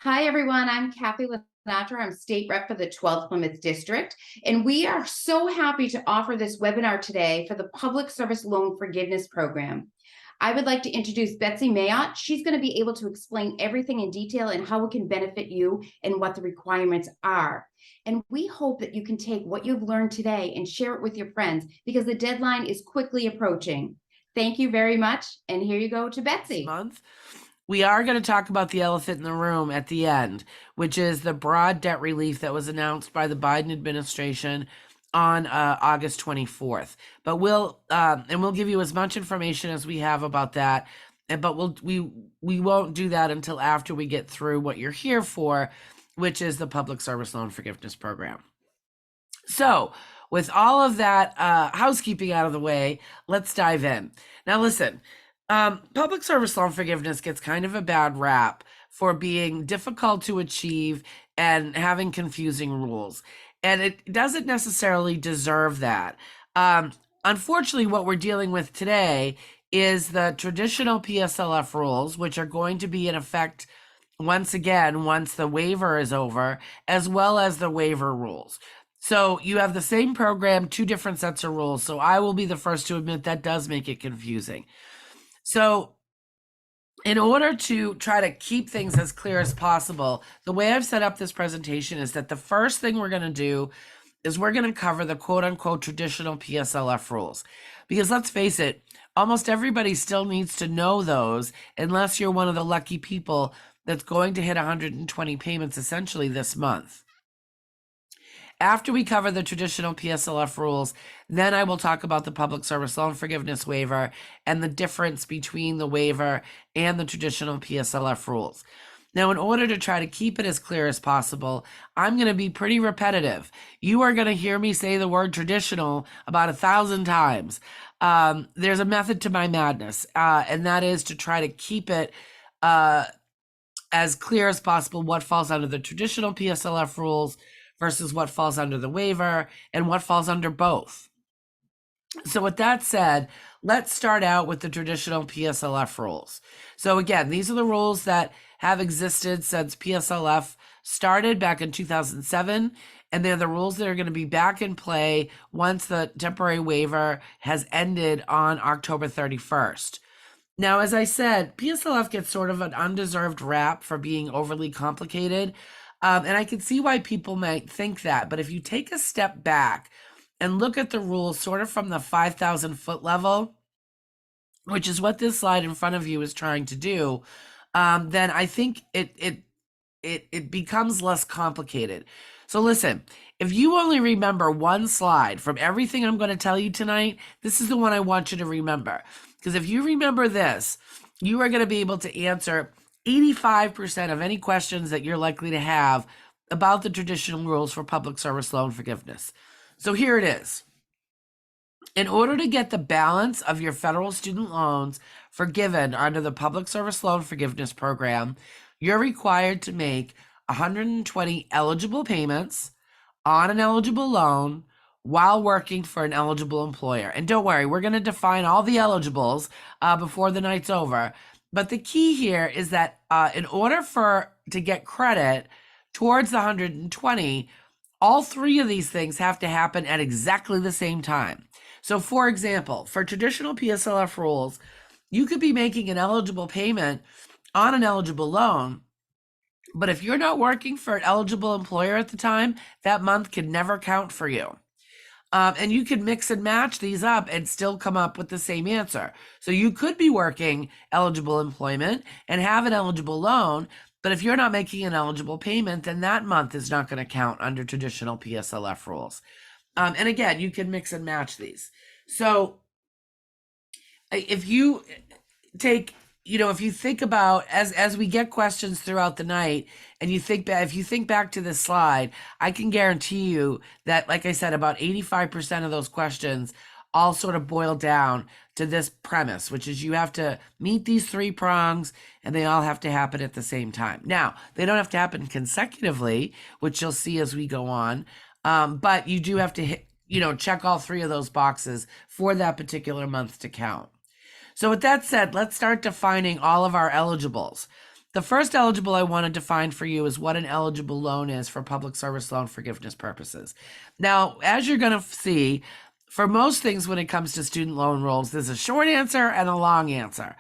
Hi, everyone. I'm Kathy Lenatra. I'm state rep for the 12th Plymouth District, and we are so happy to offer this webinar today for the Public Service Loan Forgiveness Program. I would like to introduce Betsy Mayotte. She's going to be able to explain everything in detail and how it can benefit you and what the requirements are. And we hope that you can take what you've learned today and share it with your friends because the deadline is quickly approaching. Thank you very much. And here you go to Betsy. Month. We are going to talk about the elephant in the room at the end, which is the broad debt relief that was announced by the Biden administration on August 24th. But we'll give you as much information as we have about that. But we won't do that until after we get through what you're here for, which is the Public Service Loan Forgiveness Program. So, with all of that housekeeping out of the way, let's dive in. Now, listen. Public service loan forgiveness gets kind of a bad rap for being difficult to achieve and having confusing rules. And it doesn't necessarily deserve that. Unfortunately, what we're dealing with today is the traditional PSLF rules, which are going to be in effect once again, once the waiver is over, as well as the waiver rules. So you have the same program, two different sets of rules. So I will be the first to admit that does make it confusing. So in order to try to keep things as clear as possible, the way I've set up this presentation is that the first thing we're going to do is we're going to cover the quote-unquote traditional PSLF rules. Because let's face it, almost everybody still needs to know those unless you're one of the lucky people that's going to hit 120 payments essentially this month. After we cover the traditional PSLF rules, then I will talk about the Public Service Loan Forgiveness Waiver and the difference between the waiver and the traditional PSLF rules. Now, in order to try to keep it as clear as possible, I'm going to be pretty repetitive. You are going to hear me say the word traditional about 1,000 times. There's a method to my madness, and that is to try to keep it as clear as possible what falls under the traditional PSLF rules versus what falls under the waiver and what falls under both. So with that said, let's start out with the traditional PSLF rules. So again, these are the rules that have existed since PSLF started back in 2007, and they're the rules that are going to be back in play once the temporary waiver has ended on October 31st. Now, as I said, PSLF gets sort of an undeserved rap for being overly complicated. And I can see why people might think that. But if you take a step back and look at the rules sort of from the 5,000 foot level, which is what this slide in front of you is trying to do, then I think it becomes less complicated. So listen, if you only remember one slide from everything I'm going to tell you tonight, this is the one I want you to remember. Because if you remember this, you are going to be able to answer 85% of any questions that you're likely to have about the traditional rules for public service loan forgiveness. So here it is. In order to get the balance of your federal student loans forgiven under the Public Service Loan Forgiveness Program, you're required to make 120 eligible payments on an eligible loan while working for an eligible employer. And don't worry, we're going to define all the eligibles before the night's over. But the key here is that in order to get credit towards the 120, all three of these things have to happen at exactly the same time. So for example, for traditional PSLF rules, you could be making an eligible payment on an eligible loan, but if you're not working for an eligible employer at the time, that month can never count for you. And you can mix and match these up and still come up with the same answer. So you could be working eligible employment and have an eligible loan, but if you're not making an eligible payment, then that month is not going to count under traditional PSLF rules. And again, you can mix and match these. So if you take, if you think about as we get questions throughout the night, and if you think back to this slide, I can guarantee you that, like I said, about 85% of those questions all sort of boil down to this premise, which is you have to meet these three prongs and they all have to happen at the same time. Now, they don't have to happen consecutively, which you'll see as we go on, but you do have to hit, check all three of those boxes for that particular month to count. So with that said, let's start defining all of our eligibles. the first eligible I want to define for you is what an eligible loan is for public service loan forgiveness purposes. Now, as you're going to see, for most things when it comes to student loan rules, there's a short answer and a long answer.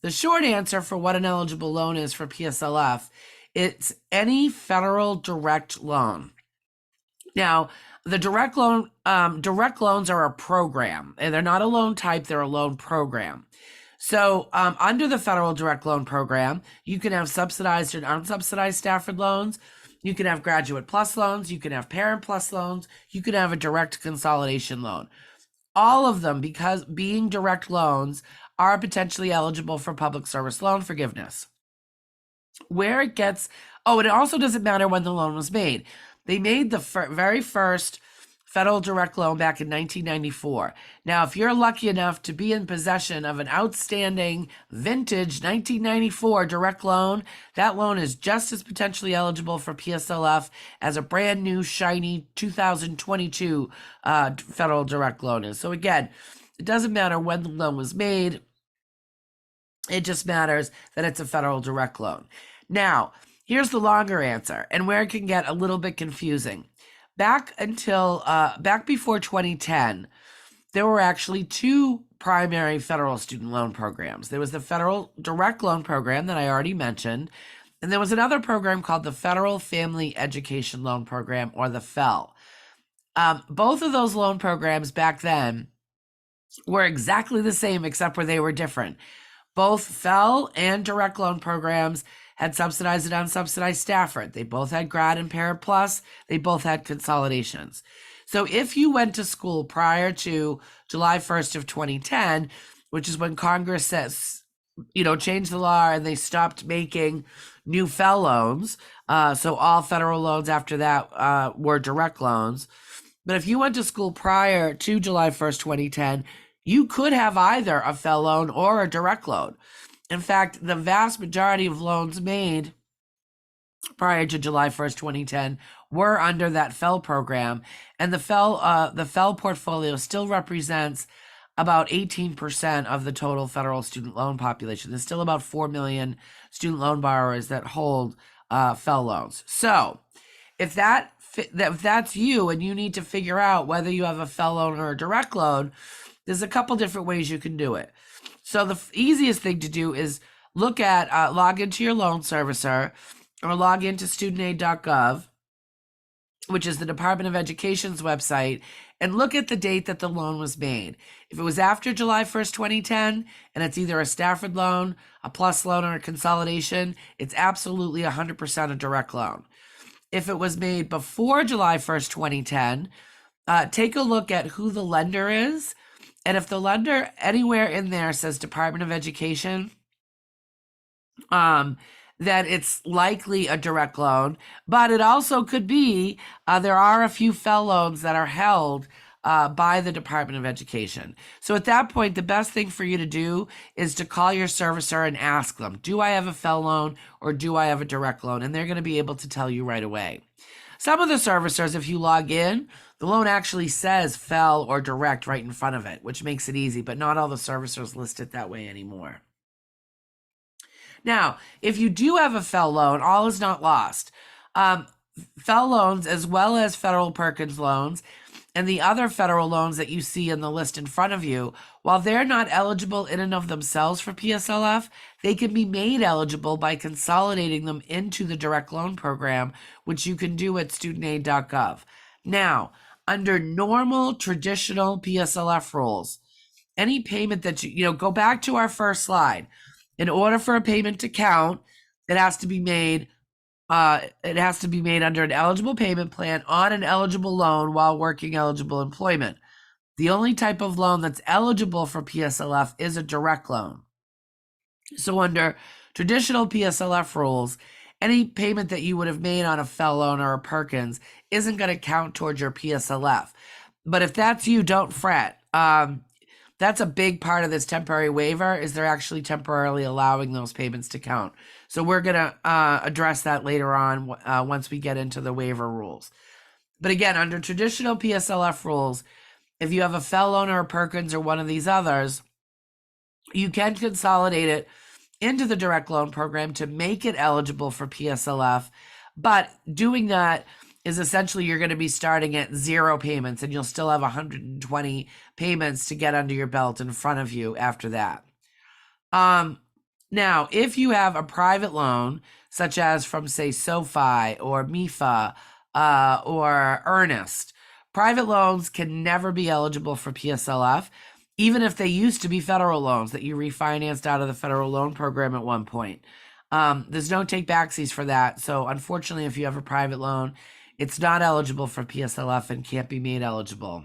The short answer for what an eligible loan is for PSLF, it's any federal direct loan. Now, the direct loans are a program, and they're not a loan type, they're a loan program. So under the federal direct loan program, you can have subsidized and unsubsidized Stafford loans. You can have graduate plus loans. You can have parent plus loans. You can have a direct consolidation loan. All of them, because being direct loans, are potentially eligible for public service loan forgiveness. Where it gets, and it also doesn't matter when the loan was made. They made the very first federal direct loan back in 1994. Now, if you're lucky enough to be in possession of an outstanding vintage 1994 direct loan, that loan is just as potentially eligible for PSLF as a brand new, shiny 2022 federal direct loan is. So again, it doesn't matter when the loan was made. It just matters that it's a federal direct loan. Now, here's the longer answer and where it can get a little bit confusing. Back before 2010, there were actually two primary federal student loan programs. There was the federal direct loan program that I already mentioned, and there was another program called the Federal Family Education Loan Program, or the FEL. Both of those loan programs back then were exactly the same, except where they were different. Both FEL and direct loan programs had subsidized and unsubsidized Stafford. They both had grad and parent plus. They both had consolidations. So if you went to school prior to July 1st of 2010, which is when Congress says, changed the law and they stopped making new FEL loans. So all federal loans after that were direct loans. But if you went to school prior to July 1st, 2010, you could have either a FEL loan or a direct loan. In fact, the vast majority of loans made prior to July 1st, 2010 were under that FEL program. And the FEL portfolio still represents about 18% of the total federal student loan population. There's still about 4 million student loan borrowers that hold FEL loans. So if that's you and you need to figure out whether you have a FEL loan or a direct loan, there's a couple different ways you can do it. So the easiest thing to do is log into your loan servicer or log into studentaid.gov, which is the Department of Education's website, and look at the date that the loan was made. If it was after July 1st, 2010, and it's either a Stafford loan, a plus loan, or a consolidation, it's absolutely 100% a direct loan. If it was made before July 1st, 2010, take a look at who the lender is. And if the lender anywhere in there says Department of Education, then it's likely a direct loan. But it also could be, there are a few FEL loans that are held by the Department of Education. So at that point, the best thing for you to do is to call your servicer and ask them, do I have a FEL loan or do I have a direct loan? And they're going to be able to tell you right away. Some of the servicers, if you log in, the loan actually says FEL or direct right in front of it, which makes it easy, but not all the servicers list it that way anymore. Now, if you do have a FEL loan, all is not lost. FEL loans, as well as federal Perkins loans, and the other federal loans that you see in the list in front of you, while they're not eligible in and of themselves for PSLF, they can be made eligible by consolidating them into the direct loan program, which you can do at studentaid.gov. Now, under normal, traditional PSLF rules, any payment that go back to our first slide. In order for a payment to count, it has to be made under an eligible payment plan on an eligible loan while working eligible employment. The only type of loan that's eligible for PSLF is a direct loan. So under traditional PSLF rules, any payment that you would have made on a FEL loan or a Perkins isn't going to count towards your PSLF. But if that's you, don't fret. That's a big part of this temporary waiver, is they're actually temporarily allowing those payments to count. So we're going to address that later on once we get into the waiver rules. But again, under traditional PSLF rules, if you have a FEL loan or a Perkins or one of these others, you can consolidate it into the direct loan program to make it eligible for PSLF. But doing that is essentially you're going to be starting at 0 payments, and you'll still have 120 payments to get under your belt in front of you after that. Now, if you have a private loan, such as from, say, SoFi or MIFA or Earnest, private loans can never be eligible for PSLF, even if they used to be federal loans that you refinanced out of the federal loan program at one point. There's no take backsies for that. So unfortunately, if you have a private loan, it's not eligible for PSLF and can't be made eligible.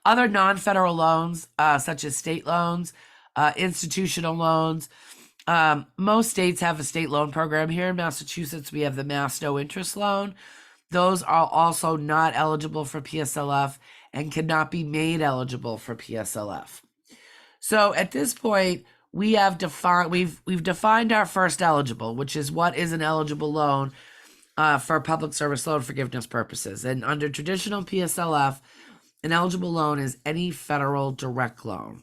Other non-federal loans, such as state loans, institutional loans. Most states have a state loan program. Here in Massachusetts, we have the Mass No Interest Loan. Those are also not eligible for PSLF and cannot be made eligible for PSLF. So at this point, we have we've defined our first eligible, which is what is an eligible loan for public service loan forgiveness purposes. And under traditional PSLF, an eligible loan is any federal direct loan.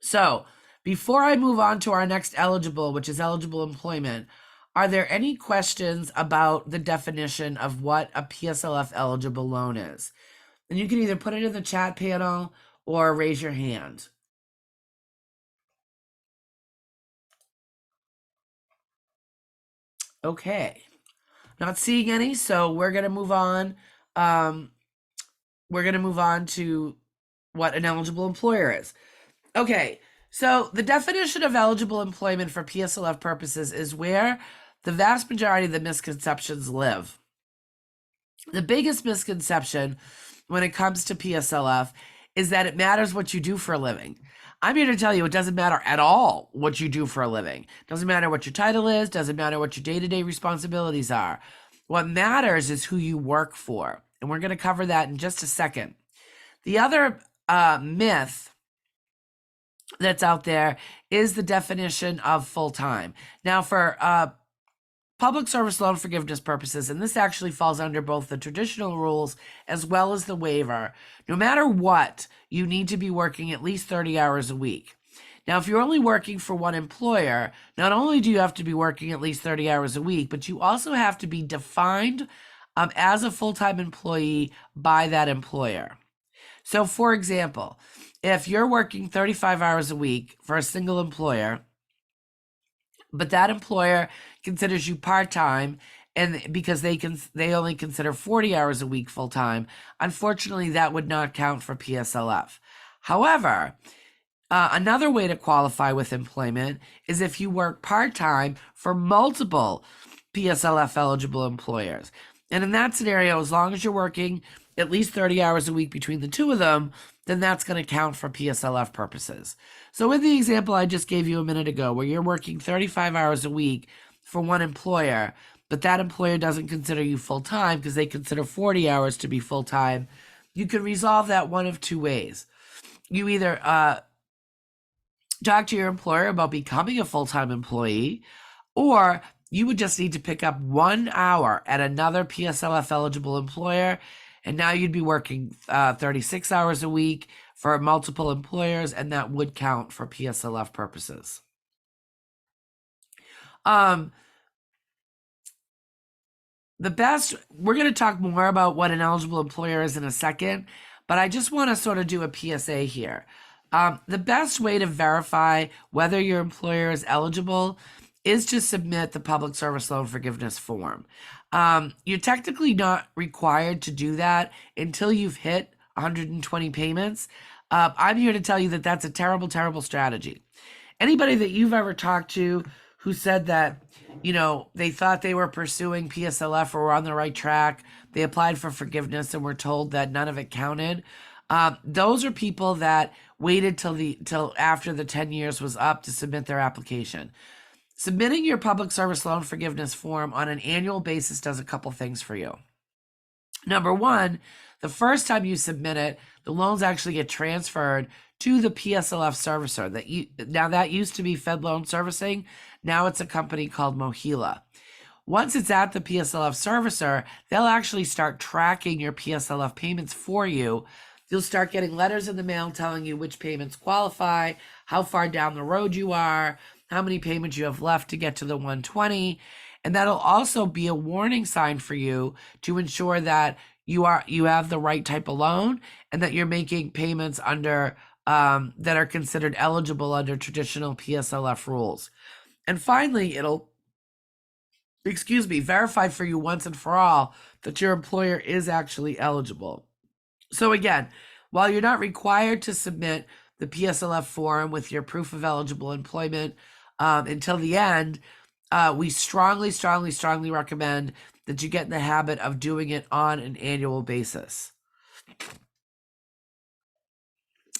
So before I move on to our next eligible, which is eligible employment, are there any questions about the definition of what a PSLF eligible loan is? And you can either put it in the chat panel or raise your hand. Okay, not seeing any, so we're going to move on. We're going to move on to what an eligible employer is. Okay, so the definition of eligible employment for PSLF purposes is where the vast majority of the misconceptions live. The biggest misconception when it comes to PSLF is that it matters what you do for a living. I'm here to tell you it doesn't matter at all what you do for a living. Doesn't matter what your title is, doesn't matter what your day-to-day responsibilities are. What matters is who you work for. And we're going to cover that in just a second. The other myth that's out there is the definition of full-time. Now, for public service loan forgiveness purposes, and this actually falls under both the traditional rules as well as the waiver, no matter what, you need to be working at least 30 hours a week. Now, if you're only working for one employer, not only do you have to be working at least 30 hours a week, but you also have to be defined as a full-time employee by that employer. So, for example, if you're working 35 hours a week for a single employer, but that employer considers you part-time, and because they only consider 40 hours a week full-time, unfortunately, that would not count for PSLF. However, another way to qualify with employment is if you work part-time for multiple PSLF eligible employers. And in that scenario, as long as you're working at least 30 hours a week between the two of them, then that's going to count for PSLF purposes. So in the example I just gave you a minute ago, where you're working 35 hours a week for one employer, but that employer doesn't consider you full-time because they consider 40 hours to be full-time, you can resolve that one of two ways. You either talk to your employer about becoming a full-time employee, or you would just need to pick up 1 hour at another PSLF eligible employer, and now you'd be working 36 hours a week for multiple employers, and that would count for PSLF purposes. We're going to talk more about what an eligible employer is in a second, but I just want to sort of do a PSA here. The best way to verify whether your employer is eligible is to submit the public service loan forgiveness form. You're technically not required to do that until you've hit 120 payments. I'm here to tell you that that's a terrible, terrible strategy. Anybody that you've ever talked to who said that, they thought they were pursuing PSLF or were on the right track, they applied for forgiveness and were told that none of it counted. Those are people that waited till after the 10 years was up to submit their application. Submitting your public service loan forgiveness form on an annual basis does a couple things for you. Number one, the first time you submit it, the loans actually get transferred to the PSLF servicer. That used to be Fed Loan Servicing. Now it's a company called Mohila. Once it's at the PSLF servicer, they'll actually start tracking your PSLF payments for you. You'll start getting letters in the mail telling you which payments qualify, how far down the road you are, how many payments you have left to get to the 120. And that'll also be a warning sign for you to ensure that you have the right type of loan and that you're making payments under that are considered eligible under traditional PSLF rules. And finally, it'll verify for you once and for all that your employer is actually eligible. So again, while you're not required to submit the PSLF form with your proof of eligible employment until the end, we strongly, strongly, strongly recommend that you get in the habit of doing it on an annual basis.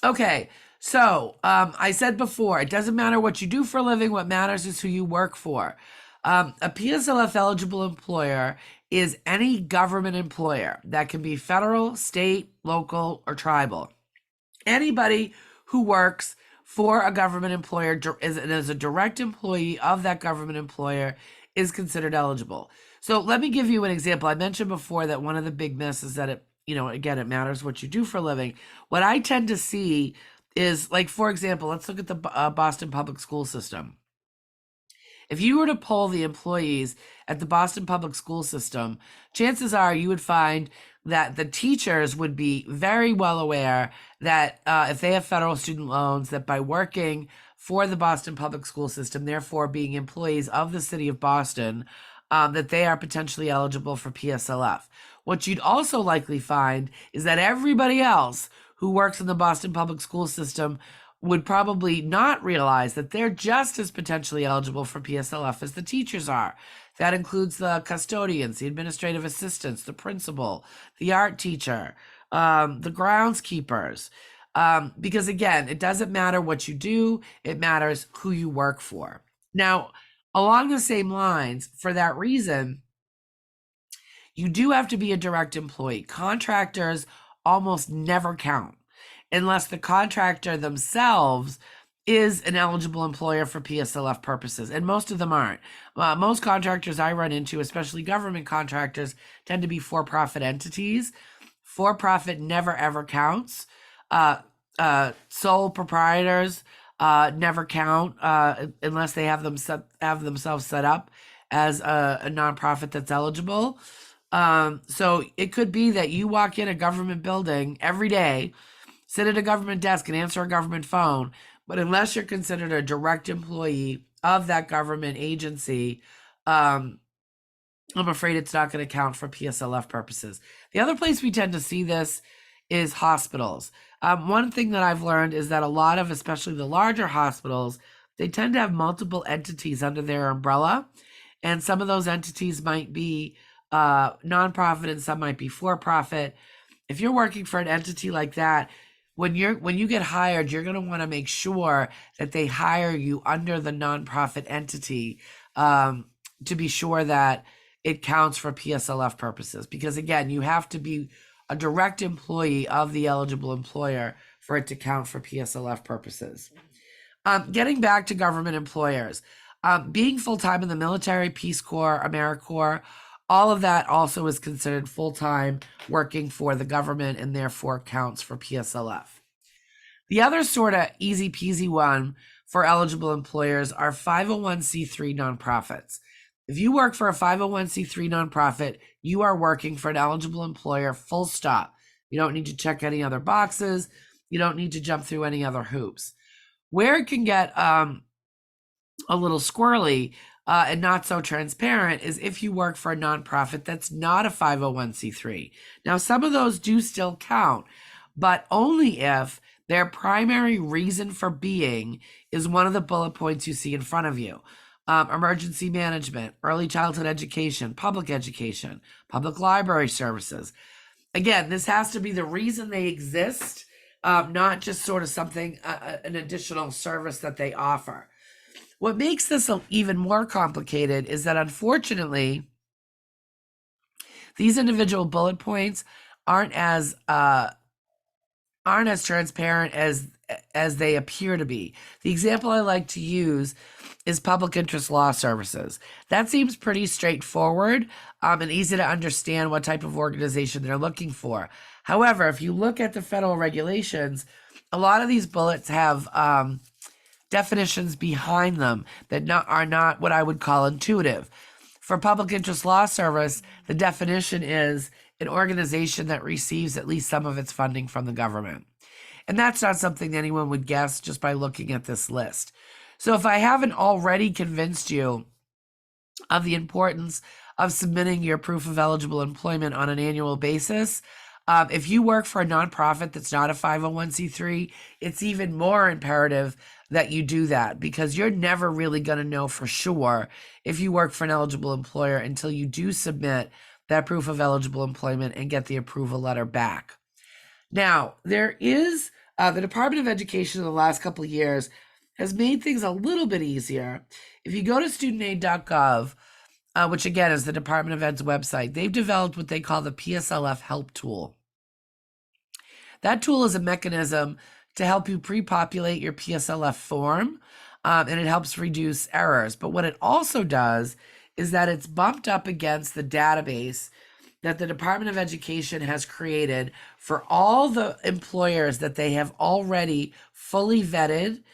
Okay, so I said before, it doesn't matter what you do for a living. What matters is who you work for. A PSLF eligible employer is any government employer. That can be federal, state, local, or tribal. Anybody who works for a government employer as a direct employee of that government employer is considered eligible. So let me give you an example. I mentioned before that one of the big myths is that again, it matters what you do for a living. What I tend to see is, like, for example, let's look at the Boston public school system. If you were to poll the employees at the Boston public school system, chances are you would find that the teachers would be very well aware that if they have federal student loans, that by working for the Boston public school system, therefore being employees of the city of Boston, that they are potentially eligible for PSLF. What you'd also likely find is that everybody else who works in the Boston public school system would probably not realize that they're just as potentially eligible for PSLF as the teachers are. That includes the custodians, the administrative assistants, the principal, the art teacher, the groundskeepers. Because again, it doesn't matter what you do, it matters who you work for. Now, along the same lines, for that reason, you do have to be a direct employee. Contractors almost never count unless the contractor themselves is an eligible employer for PSLF purposes, and most of them aren't. Most contractors I run into, especially government contractors, tend to be for-profit entities. For-profit never ever counts. Sole proprietors never count unless they have themselves set up as a nonprofit that's eligible. So it could be that you walk in a government building every day, sit at a government desk and answer a government phone, but unless you're considered a direct employee of that government agency, I'm afraid it's not going to count for PSLF purposes. The other place we tend to see this is hospitals. One thing that I've learned is that a lot of, especially the larger hospitals, they tend to have multiple entities under their umbrella, and some of those entities might be nonprofit and some might be for-profit. If you're working for an entity like that, when you get hired, you're going to want to make sure that they hire you under the nonprofit entity to be sure that it counts for PSLF purposes. Because again, you have to be a direct employee of the eligible employer for it to count for PSLF purposes. Getting back to government employers, being full-time in the military, Peace Corps, AmeriCorps, all of that also is considered full-time working for the government and therefore counts for PSLF. The other sort of easy peasy one for eligible employers are 501c3 nonprofits. If you work for a 501c3 nonprofit, you are working for an eligible employer, full stop. You don't need to check any other boxes. You don't need to jump through any other hoops. Where it can get a little squirrely and not so transparent is if you work for a nonprofit that's not a 501c3. Now, some of those do still count, but only if their primary reason for being is one of the bullet points you see in front of you. Emergency management, early childhood education, public library services. Again, this has to be the reason they exist, not just sort of something, an additional service that they offer. What makes this even more complicated is that, unfortunately, these individual bullet points aren't as transparent as they appear to be. The example I like to use is public interest law services. That seems pretty straightforward and easy to understand what type of organization they're looking for. However, if you look at the federal regulations, a lot of these bullets have definitions behind them that are not what I would call intuitive. For public interest law service, the definition is an organization that receives at least some of its funding from the government. And that's not something anyone would guess just by looking at this list. So if I haven't already convinced you of the importance of submitting your proof of eligible employment on an annual basis, if you work for a nonprofit that's not a 501c3, it's even more imperative that you do that, because you're never really going to know for sure if you work for an eligible employer until you do submit that proof of eligible employment and get the approval letter back. Now, there is the Department of Education in the last couple of years has made things a little bit easier. If you go to studentaid.gov, which again is the Department of Ed's website, they've developed what they call the PSLF Help Tool. That tool is a mechanism to help you pre-populate your PSLF form, and it helps reduce errors. But what it also does is that it's bumped up against the database that the Department of Education has created for all the employers that they have already fully vetted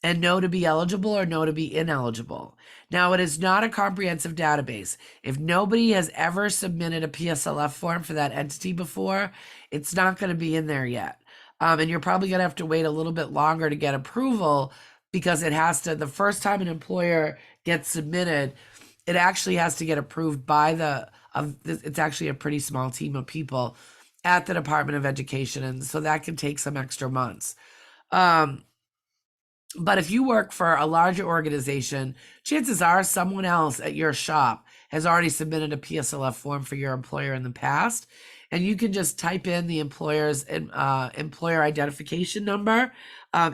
and know to be eligible or know to be ineligible. Now, it is not a comprehensive database. If nobody has ever submitted a PSLF form for that entity before, it's not going to be in there yet. And you're probably going to have to wait a little bit longer to get approval, because it has to, the first time an employer gets submitted, it actually has to get approved by it's actually a pretty small team of people at the Department of Education. And so that can take some extra months. But if you work for a larger organization, chances are someone else at your shop has already submitted a PSLF form for your employer in the past. And you can just type in the employer's employer identification number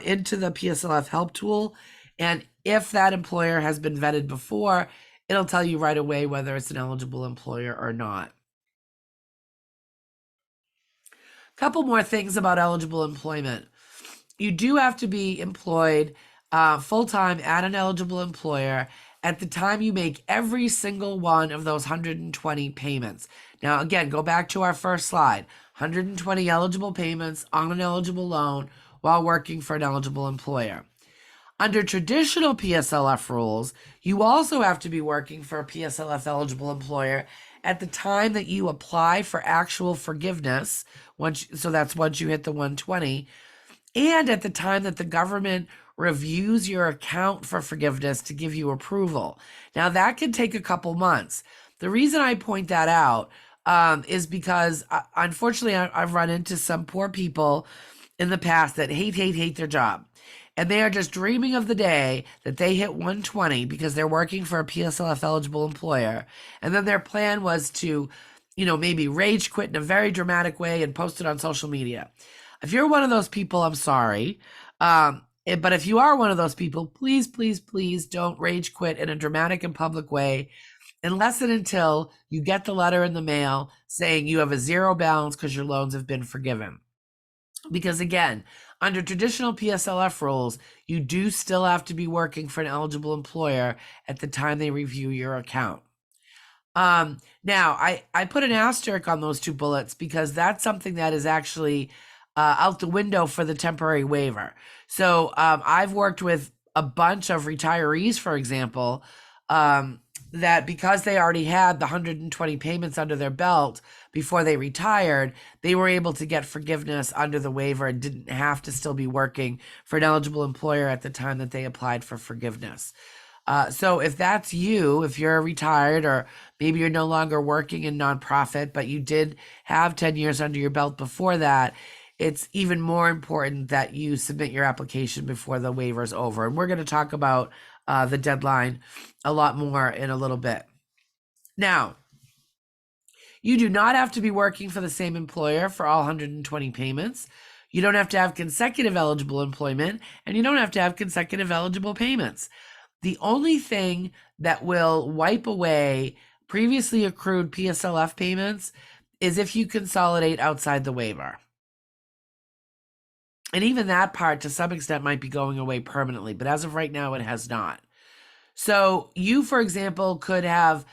into the PSLF help tool. And if that employer has been vetted before, it'll tell you right away whether it's an eligible employer or not. A couple more things about eligible employment. You do have to be employed full-time at an eligible employer at the time you make every single one of those 120 payments. Now, again, go back to our first slide. 120 eligible payments on an eligible loan while working for an eligible employer. Under traditional PSLF rules, you also have to be working for a PSLF eligible employer at the time that you apply for actual forgiveness, so that's once you hit the 120, and at the time that the government reviews your account for forgiveness to give you approval. Now, that can take a couple months. The reason I point that out is because, unfortunately, I've run into some poor people in the past that hate their job. And they are just dreaming of the day that they hit 120 because they're working for a PSLF eligible employer. And then their plan was to, maybe rage quit in a very dramatic way and post it on social media. If you're one of those people, I'm sorry. But if you are one of those people, please, please, please don't rage quit in a dramatic and public way unless and until you get the letter in the mail saying you have a zero balance because your loans have been forgiven. Because again, under traditional PSLF rules, you do still have to be working for an eligible employer at the time they review your account. Now, I put an asterisk on those two bullets because that's something that is actually out the window for the temporary waiver. So I've worked with a bunch of retirees, for example, that because they already had the 120 payments under their belt before they retired, they were able to get forgiveness under the waiver and didn't have to still be working for an eligible employer at the time that they applied for forgiveness. So if that's you, if you're retired or maybe you're no longer working in nonprofit, but you did have 10 years under your belt before that, it's even more important that you submit your application before the waiver is over. And we're going to talk about the deadline a lot more in a little bit. Now, you do not have to be working for the same employer for all 120 payments. You don't have to have consecutive eligible employment, and you don't have to have consecutive eligible payments. The only thing that will wipe away previously accrued PSLF payments is if you consolidate outside the waiver. And even that part, to some extent, might be going away permanently, but as of right now, it has not. So you, for example, could have,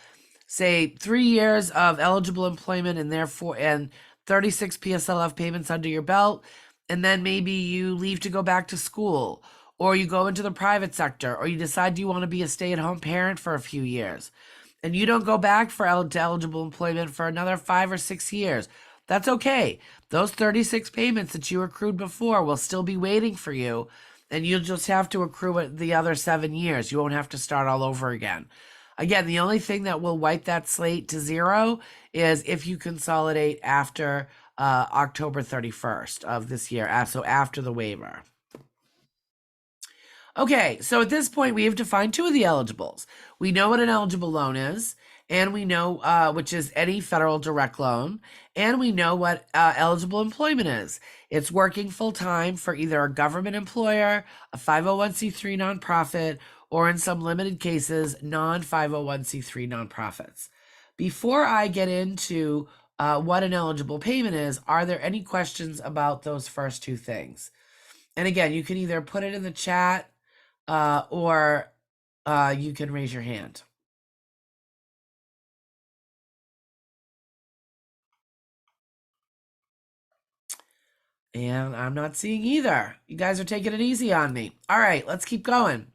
say, 3 years of eligible employment and 36 PSLF payments under your belt, and then maybe you leave to go back to school, or you go into the private sector, or you decide you want to be a stay-at-home parent for a few years, and you don't go back to eligible employment for another 5 or 6 years, that's okay. Those 36 payments that you accrued before will still be waiting for you, and you'll just have to accrue it the other 7 years. You won't have to start all over again. Again, the only thing that will wipe that slate to zero is if you consolidate after October 31st of this year, so after the waiver. Okay, so at this point, we have defined two of the eligibles. We know what an eligible loan is, and we know which is any federal direct loan, and we know what eligible employment is. It's working full-time for either a government employer, a 501c3 nonprofit, or in some limited cases, non-501c3 nonprofits. Before I get into what an eligible payment is, are there any questions about those first two things? And again, you can either put it in the chat or you can raise your hand. And I'm not seeing either. You guys are taking it easy on me. All right, let's keep going.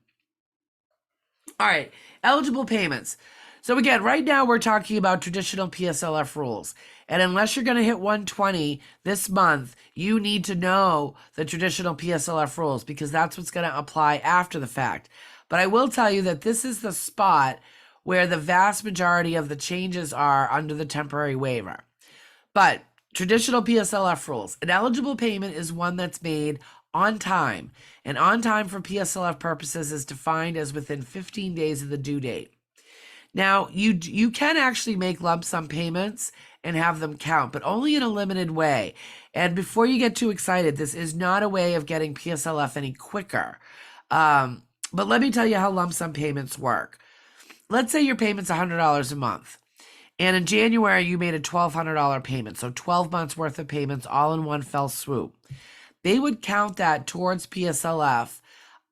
All right, eligible payments. So again, right now we're talking about traditional PSLF rules. And unless you're going to hit 120 this month, you need to know the traditional PSLF rules because that's what's going to apply after the fact. But I will tell you that this is the spot where the vast majority of the changes are under the temporary waiver. But traditional PSLF rules, an eligible payment is one that's made on time. And on time for PSLF purposes is defined as within 15 days of the due date. Now, you can actually make lump sum payments and have them count, but only in a limited way. And before you get too excited, this is not a way of getting PSLF any quicker. But let me tell you how lump sum payments work. Let's say your payment's $100 a month. And in January, you made a $1,200 payment. So 12 months worth of payments all in one fell swoop. They would count that towards PSLF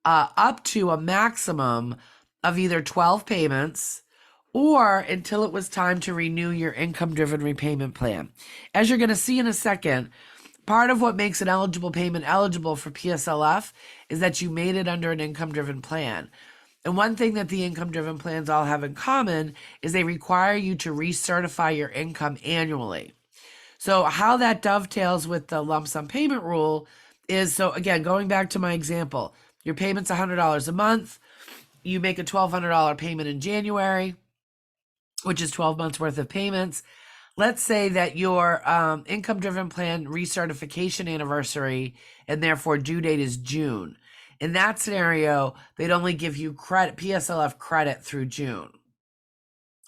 up to a maximum of either 12 payments or until it was time to renew your income-driven repayment plan. As you're going to see in a second, part of what makes an eligible payment eligible for PSLF is that you made it under an income-driven plan. And one thing that the income-driven plans all have in common is they require you to recertify your income annually. So how that dovetails with the lump sum payment rule is, so again, going back to my example, your payment's $100 a month, you make a $1,200 payment in January, which is 12 months worth of payments. Let's say that your income-driven plan recertification anniversary and therefore due date is June. In that scenario, they'd only give you credit, PSLF credit through June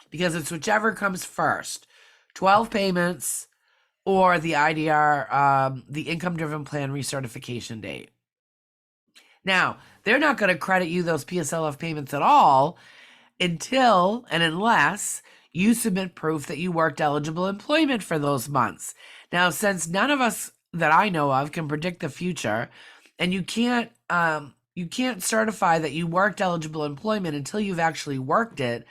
because it's whichever comes first, 12 payments or the IDR, the income-driven plan recertification date. Now, they're not going to credit you those PSLF payments at all until and unless you submit proof that you worked eligible employment for those months. Now, since none of us that I know of can predict the future, and you can't certify that you worked eligible employment until you've actually worked it,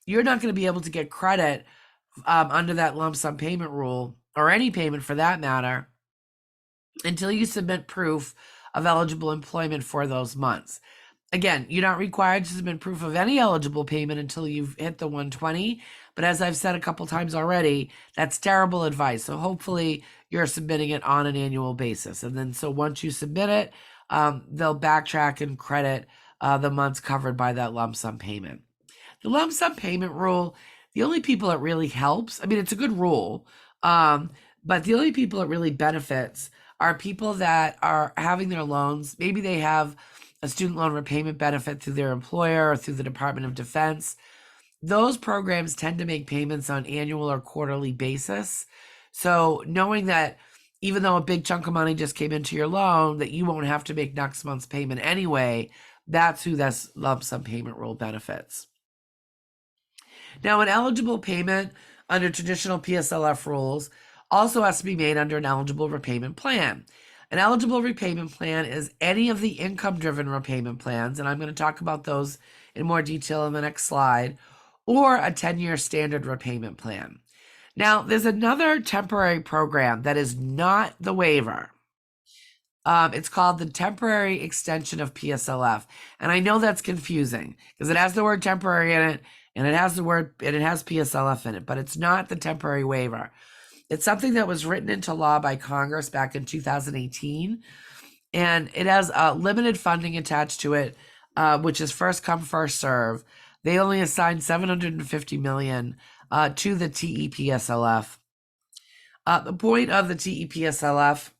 you're not going to be able to get credit under that lump sum payment rule, or any payment for that matter, until you submit proof of eligible employment for those months. Again, you're not required to submit proof of any eligible payment until you've hit the 120. But as I've said a couple times already, that's terrible advice. So hopefully you're submitting it on an annual basis. And then so once you submit it, they'll backtrack and credit the months covered by that lump sum payment. The lump sum payment rule, the only people it really helps, I mean, it's a good rule, but the only people it really benefits are people that are having their loans. Maybe they have a student loan repayment benefit through their employer or through the Department of Defense. Those programs tend to make payments on annual or quarterly basis. So knowing that even though a big chunk of money just came into your loan, that you won't have to make next month's payment anyway, that's who this lump sum payment rule benefits. Now, an eligible payment under traditional PSLF rules also has to be made under an eligible repayment plan. An eligible repayment plan is any of the income-driven repayment plans, and I'm going to talk about those in more detail in the next slide, or a 10-year standard repayment plan. Now, there's another temporary program that is not the waiver. It's called the temporary extension of PSLF. And I know that's confusing because it has the word temporary in it and it has PSLF in it, but it's not the temporary waiver. It's something that was written into law by Congress back in 2018, and it has limited funding attached to it, which is first come, first serve. They only assigned $750 million to the TEPSLF. The point of the TEPSLF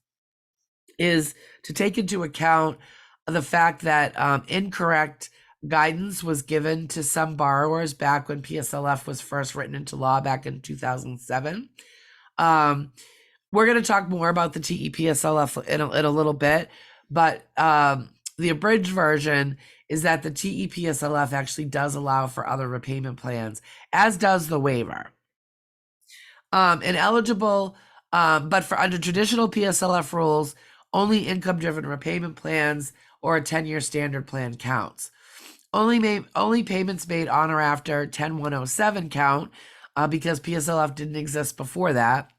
is to take into account the fact that incorrect guidance was given to some borrowers back when PSLF was first written into law back in 2007. We're going to talk more about the TEPSLF in a little bit, but the abridged version is that the TEPSLF actually does allow for other repayment plans, as does the waiver. And eligible, but for under traditional PSLF rules, only income-driven repayment plans or a 10-year standard plan counts. Only payments made on or after 10/107 count because PSLF didn't exist before that.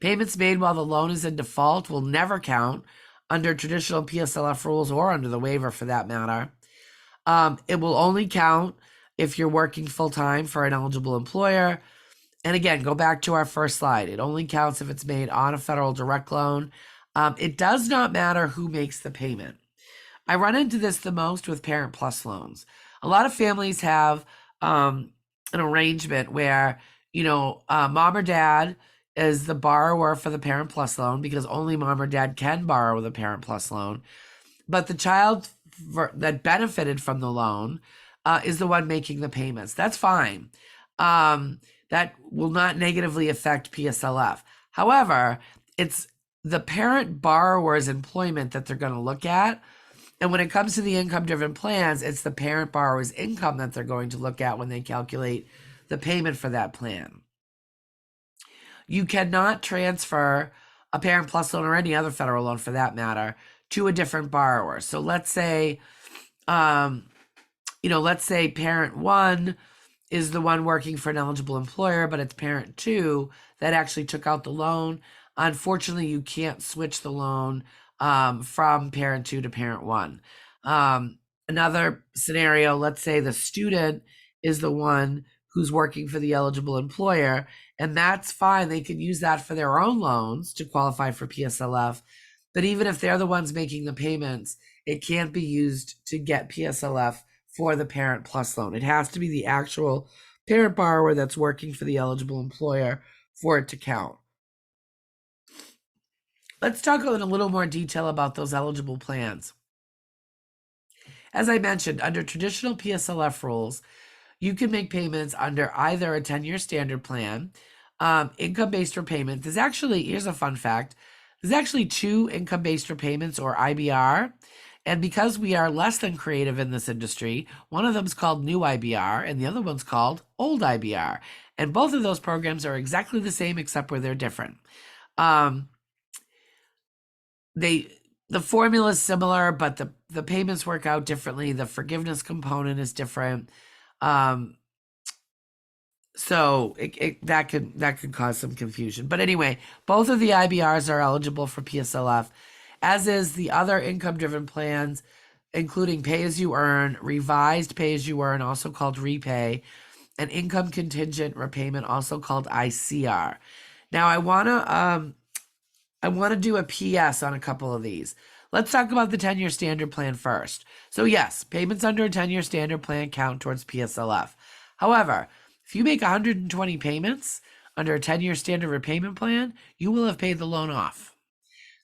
Payments made while the loan is in default will never count under traditional PSLF rules or under the waiver for that matter. It will only count if you're working full-time for an eligible employer. And again, go back to our first slide. It only counts if it's made on a federal direct loan. It does not matter who makes the payment. I run into this the most with Parent Plus loans. A lot of families have an arrangement where, mom or dad is the borrower for the Parent Plus loan because only mom or dad can borrow the Parent Plus loan. But the child that benefited from the loan is the one making the payments. That's fine. That will not negatively affect PSLF. However, it's the parent borrower's employment that they're going to look at. And when it comes to the income-driven plans, it's the parent borrower's income that they're going to look at when they calculate the payment for that plan. You cannot transfer a Parent Plus loan or any other federal loan for that matter to a different borrower. So let's say, let's say parent one is the one working for an eligible employer, but it's parent two that actually took out the loan. Unfortunately, you can't switch the loan from parent two to parent one. Another scenario, let's say the student is the one who's working for the eligible employer, and that's fine. They can use that for their own loans to qualify for PSLF. But even if they're the ones making the payments, it can't be used to get PSLF for the Parent Plus loan. It has to be the actual parent borrower that's working for the eligible employer for it to count. Let's talk in a little more detail about those eligible plans. As I mentioned, under traditional PSLF rules, you can make payments under either a 10-year standard plan, income-based repayment. Here's a fun fact. There's actually two income-based repayments or IBR. And because we are less than creative in this industry, one of them is called New IBR and the other one's called Old IBR. And both of those programs are exactly the same except where they're different. The formula is similar, but the payments work out differently. The forgiveness component is different. So that could cause some confusion. But anyway, both of the IBRs are eligible for PSLF, as is the other income-driven plans, including pay-as-you-earn, revised pay-as-you-earn, also called REPAY, and income contingent repayment, also called ICR. Now, I want to do a PS on a couple of these. Let's talk about the 10-year standard plan first. So yes, payments under a 10-year standard plan count towards PSLF. However, if you make 120 payments under a 10-year standard repayment plan, you will have paid the loan off.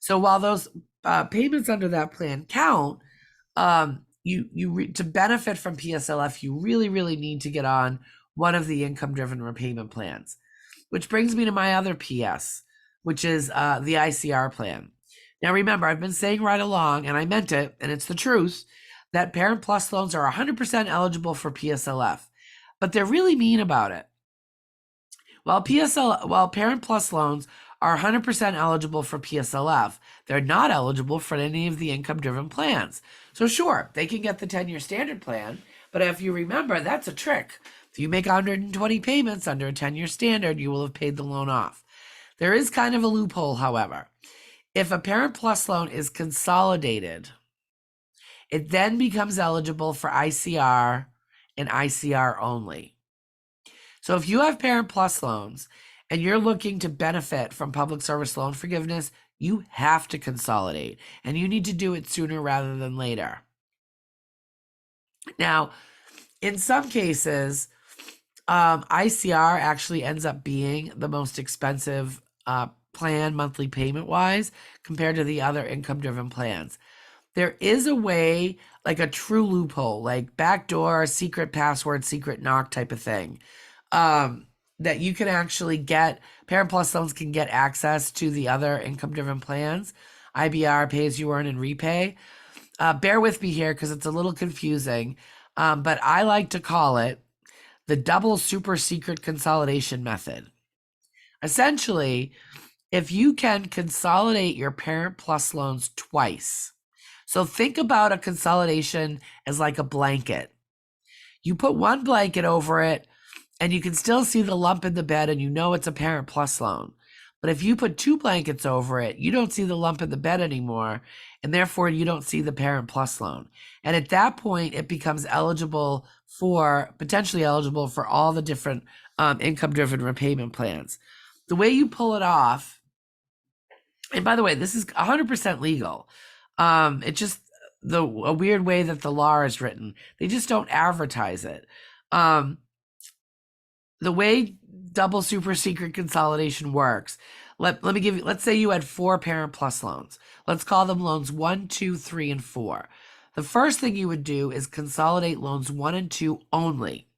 So while those payments under that plan count, to benefit from PSLF, you really, really need to get on one of the income-driven repayment plans. Which brings me to my other PS, which is the ICR plan. Now remember, I've been saying right along, and I meant it, and it's the truth, that Parent Plus loans are 100% eligible for PSLF. But they're really mean about it. While Parent Plus loans are 100% eligible for PSLF, they're not eligible for any of the income-driven plans. So sure, they can get the 10-year standard plan, but if you remember, that's a trick. If you make 120 payments under a 10-year standard, you will have paid the loan off. There is kind of a loophole, however. If a Parent Plus loan is consolidated, it then becomes eligible for ICR and ICR only. So if you have Parent Plus loans and you're looking to benefit from public service loan forgiveness, you have to consolidate, and you need to do it sooner rather than later. Now, in some cases, ICR actually ends up being the most expensive plan monthly payment wise compared to the other income driven plans. There is a way, like a true loophole, like backdoor, secret password, secret knock type of thing, that you can actually get. Parent Plus loans can get access to the other income driven plans, IBR, pay as you earn, and repay. Bear with me here because it's a little confusing, but I like to call it the double super secret consolidation method. Essentially, if you can consolidate your Parent Plus loans twice, so think about a consolidation as like a blanket. You put one blanket over it and you can still see the lump in the bed and you know it's a Parent Plus loan. But if you put two blankets over it, you don't see the lump in the bed anymore, and therefore you don't see the Parent Plus loan. And at that point, it becomes potentially eligible for all the different income-driven repayment plans. The way you pull it off, and by the way, this is 100% legal. It's just a weird way that the law is written. They just don't advertise it. The way double super secret consolidation works, let me give you, let's say you had 4 Parent Plus loans. Let's call them loans 1, 2, 3, and 4. The first thing you would do is consolidate loans 1 and 2 only.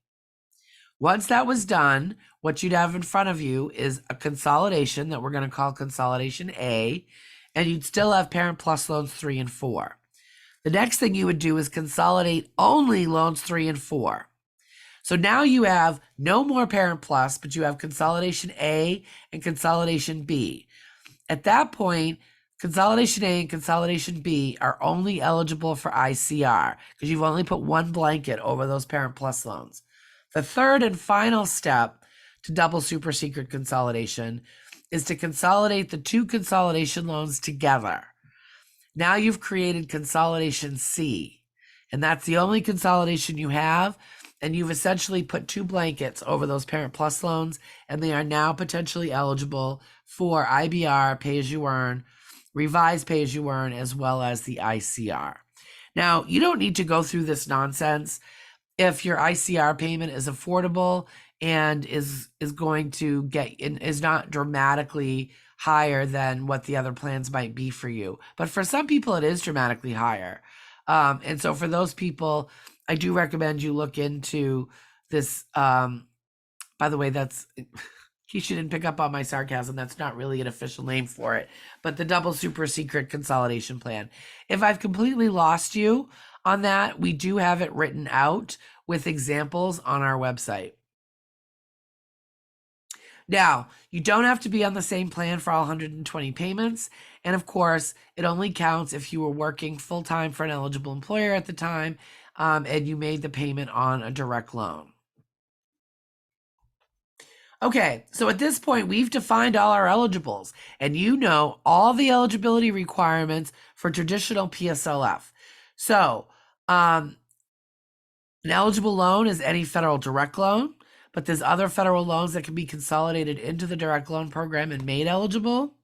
Once that was done, what you'd have in front of you is a consolidation that we're going to call consolidation A, and you'd still have Parent Plus loans 3 and 4. The next thing you would do is consolidate only loans 3 and 4. So now you have no more Parent Plus, but you have consolidation A and consolidation B. At that point, consolidation A and consolidation B are only eligible for ICR because you've only put one blanket over those Parent Plus loans. The third and final step to double super secret consolidation is to consolidate the 2 consolidation loans together. Now you've created consolidation C, and that's the only consolidation you have. And you've essentially put 2 blankets over those Parent Plus loans, and they are now potentially eligible for IBR, pay as you earn, revised pay as you earn, as well as the ICR. Now, you don't need to go through this nonsense if your ICR payment is affordable and is going to is not dramatically higher than what the other plans might be for you. But for some people, it is dramatically higher. And so for those people, I do recommend you look into this. By the way, that's, in case you didn't pick up on my sarcasm, that's not really an official name for it, but the double super secret consolidation plan. If I've completely lost you on that, we do have it written out with examples on our website. Now, you don't have to be on the same plan for all 120 payments. And of course, it only counts if you were working full-time for an eligible employer at the time, and you made the payment on a direct loan. Okay, so at this point, we've defined all our eligibles, and you know all the eligibility requirements for traditional PSLF. So, an eligible loan is any federal direct loan, but there's other federal loans that can be consolidated into the direct loan program and made eligible.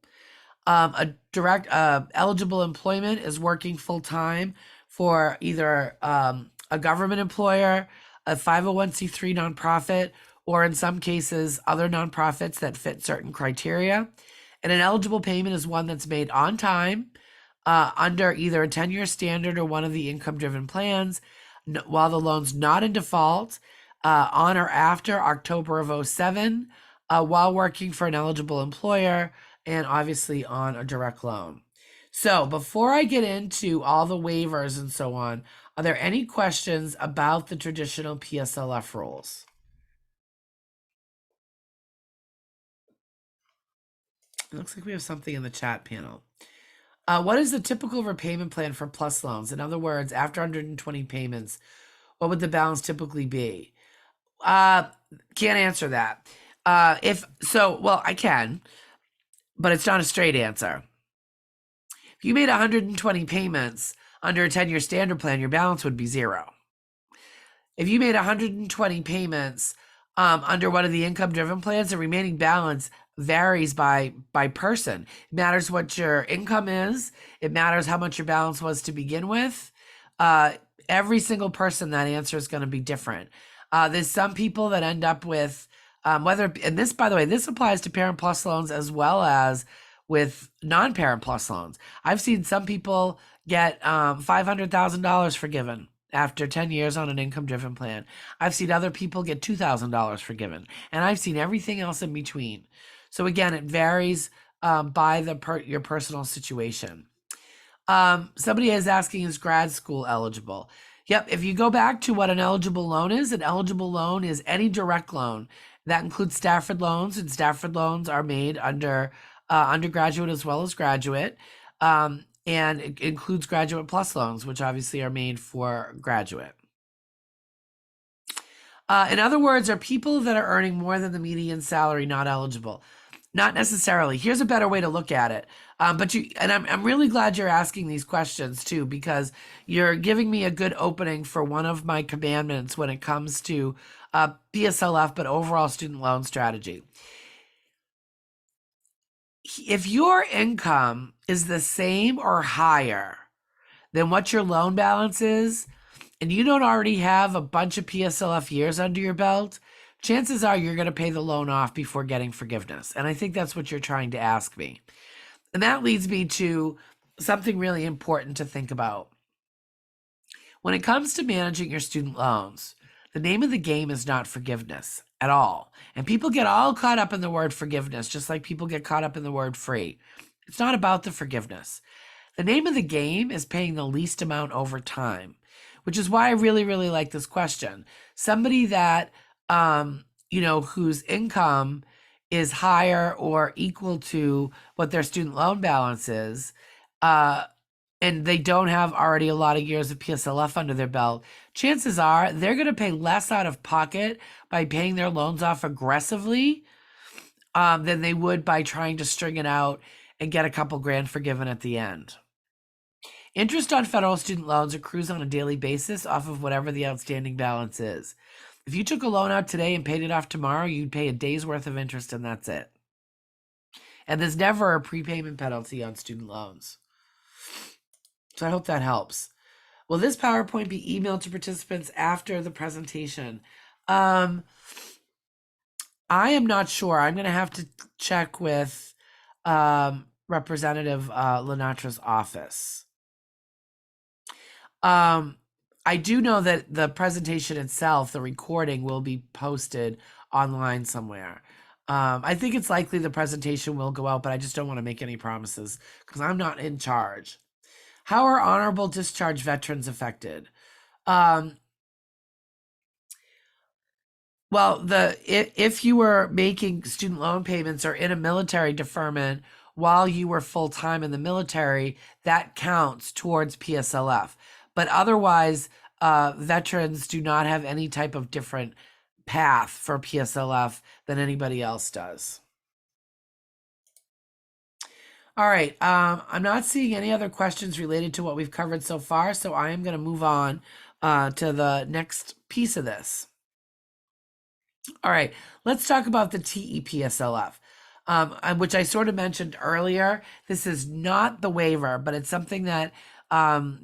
A direct eligible employment is working full-time for either a government employer, a 501c3 nonprofit, or in some cases, other nonprofits that fit certain criteria. And an eligible payment is one that's made on time under either a 10-year standard or one of the income-driven plans, while the loan's not in default on or after October of 07, while working for an eligible employer, and obviously on a direct loan. So before I get into all the waivers and so on, are there any questions about the traditional PSLF rules? It looks like we have something in the chat panel. What is the typical repayment plan for plus loans? In other words, after 120 payments, what would the balance typically be? Can't answer that. Well, I can, but it's not a straight answer. If you made 120 payments under a 10-year standard plan, your balance would be zero. If you made 120 payments under one of the income-driven plans, the remaining balance varies by person. It matters what your income is. It matters how much your balance was to begin with. Every single person, that answer is going to be different. There's some people that end up with and this, by the way, this applies to Parent Plus loans as well as with non-Parent Plus loans. I've seen some people get $500,000 forgiven after 10 years on an income-driven plan. I've seen other people get $2,000 forgiven, and I've seen everything else in between. So again, it varies by your personal situation. Somebody is asking, is grad school eligible? Yep, if you go back to what an eligible loan is any direct loan. That includes Stafford loans, and Stafford loans are made under undergraduate as well as graduate. And it includes Graduate Plus loans, which obviously are made for graduate. In other words, are people that are earning more than the median salary not eligible? Not necessarily. Here's a better way to look at it. I'm really glad you're asking these questions too, because you're giving me a good opening for one of my commandments when it comes to PSLF, but overall student loan strategy. If your income is the same or higher than what your loan balance is, and you don't already have a bunch of PSLF years under your belt, chances are you're going to pay the loan off before getting forgiveness. And I think that's what you're trying to ask me. And that leads me to something really important to think about. When it comes to managing your student loans, the name of the game is not forgiveness at all. And people get all caught up in the word forgiveness, just like people get caught up in the word free. It's not about the forgiveness. The name of the game is paying the least amount over time, which is why I really, really like this question. Somebody that, whose income is higher or equal to what their student loan balance is, and they don't have already a lot of years of PSLF under their belt, chances are they're going to pay less out of pocket by paying their loans off aggressively than they would by trying to string it out and get a couple grand forgiven at the end. Interest on federal student loans accrues on a daily basis off of whatever the outstanding balance is. If you took a loan out today and paid it off tomorrow, you'd pay a day's worth of interest and that's it. And there's never a prepayment penalty on student loans. So I hope that helps. Will this PowerPoint be emailed to participants after the presentation? I am not sure. I'm going to have to check with Representative Lenatra's office. I do know that the presentation itself, the recording, will be posted online somewhere. I think it's likely the presentation will go out, but I just don't want to make any promises because I'm not in charge. How are honorable discharge veterans affected? Well, if you were making student loan payments or in a military deferment while you were full-time in the military, that counts towards PSLF. But otherwise, veterans do not have any type of different path for PSLF than anybody else does. All right, I'm not seeing any other questions related to what we've covered so far, so I am going to move on to the next piece of this. All right, let's talk about the TEPSLF, which I sort of mentioned earlier. This is not the waiver, but it's something that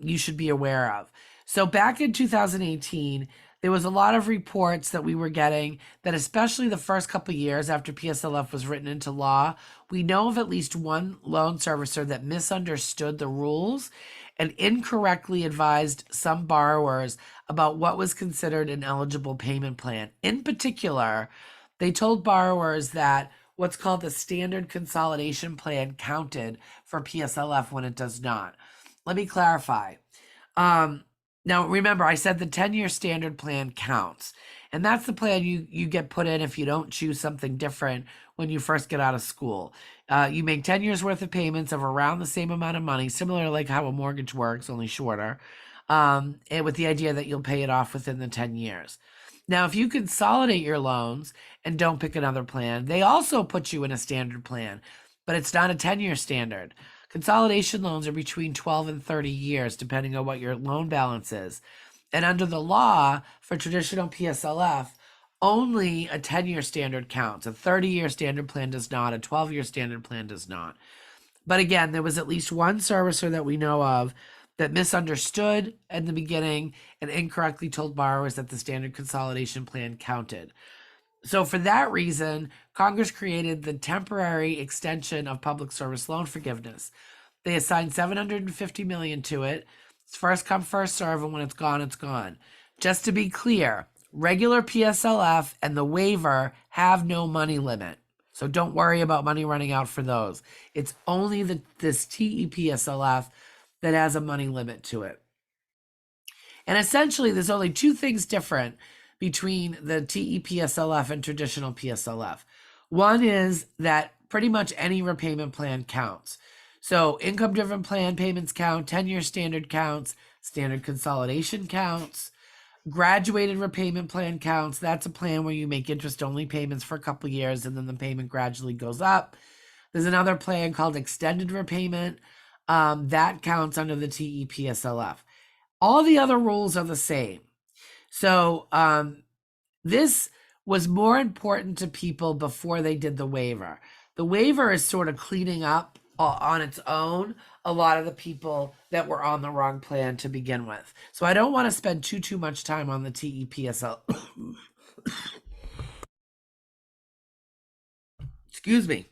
you should be aware of. So back in 2018, there was a lot of reports that we were getting that especially the first couple of years after PSLF was written into law, we know of at least one loan servicer that misunderstood the rules and incorrectly advised some borrowers about what was considered an eligible payment plan. In particular, they told borrowers that what's called the standard consolidation plan counted for PSLF when it does not. Let me clarify. Now, remember, I said the 10-year standard plan counts, and that's the plan you get put in if you don't choose something different when you first get out of school. You make 10 years worth of payments of around the same amount of money, similar to like how a mortgage works, only shorter, and with the idea that you'll pay it off within the 10 years. Now, if you consolidate your loans and don't pick another plan, they also put you in a standard plan, but it's not a 10-year standard. Consolidation loans are between 12 and 30 years, depending on what your loan balance is. And under the law, for traditional PSLF, only a 10-year standard counts. A 30-year standard plan does not. A 12-year standard plan does not. But again, there was at least one servicer that we know of that misunderstood in the beginning and incorrectly told borrowers that the standard consolidation plan counted. So for that reason, Congress created the temporary extension of public service loan forgiveness. They assigned $750 million to it. It's first come, first serve, and when it's gone, it's gone. Just to be clear, regular PSLF and the waiver have no money limit. So don't worry about money running out for those. It's only this TEPSLF that has a money limit to it. And essentially, there's only two things different between the TEPSLF and traditional PSLF. One is that pretty much any repayment plan counts. So income-driven plan payments count, 10-year standard counts, standard consolidation counts, graduated repayment plan counts. That's a plan where you make interest-only payments for a couple years and then the payment gradually goes up. There's another plan called extended repayment. That counts under the TEPSLF. All the other rules are the same. So this was more important to people before they did the waiver. The waiver is sort of cleaning up on its own a lot of the people that were on the wrong plan to begin with. So I don't want to spend too much time on the TEPSL. Excuse me.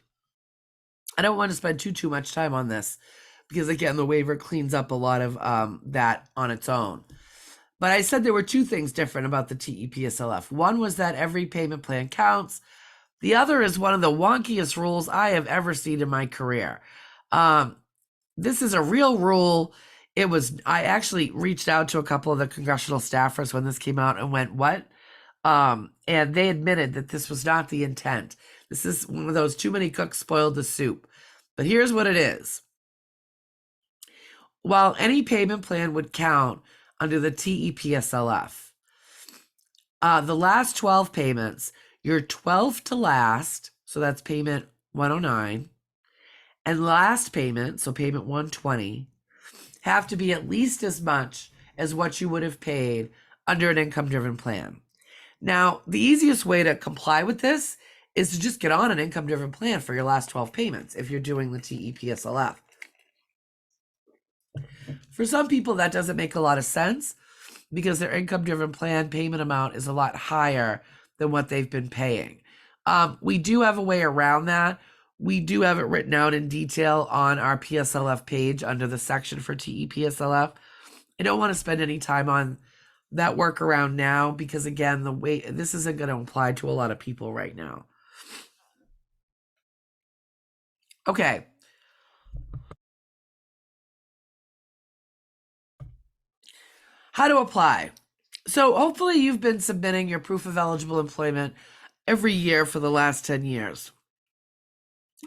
I don't want to spend too much time on this because again, the waiver cleans up a lot of that on its own. But I said there were two things different about the TEPSLF. One was that every payment plan counts. The other is one of the wonkiest rules I have ever seen in my career. This is a real rule. I actually reached out to a couple of the congressional staffers when this came out and went, what? And they admitted that this was not the intent. This is one of those too many cooks spoiled the soup. But here's what it is. While any payment plan would count under the TEPSLF, the last 12 payments, your 12th to last, so that's payment 109, and last payment, so payment 120, have to be at least as much as what you would have paid under an income-driven plan. Now, the easiest way to comply with this is to just get on an income-driven plan for your last 12 payments if you're doing the TEPSLF. For some people, that doesn't make a lot of sense because their income-driven plan payment amount is a lot higher than what they've been paying. We do have a way around that. We do have it written out in detail on our PSLF page under the section for TEPSLF. I don't want to spend any time on that workaround now because, again, this isn't going to apply to a lot of people right now. Okay. How to apply. So hopefully you've been submitting your proof of eligible employment every year for the last 10 years.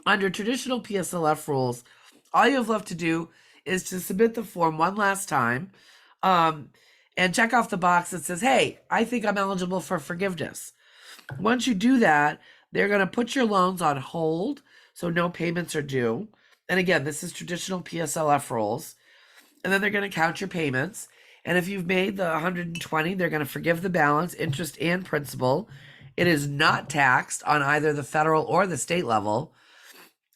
Under traditional PSLF rules, all you have left to do is to submit the form one last time and check off the box that says, hey, I think I'm eligible for forgiveness. Once you do that, they're going to put your loans on hold, so no payments are due. And again, this is traditional PSLF rules. And then they're going to count your payments. And if you've made the 120, they're going to forgive the balance, interest, and principal. It is not taxed on either the federal or the state level.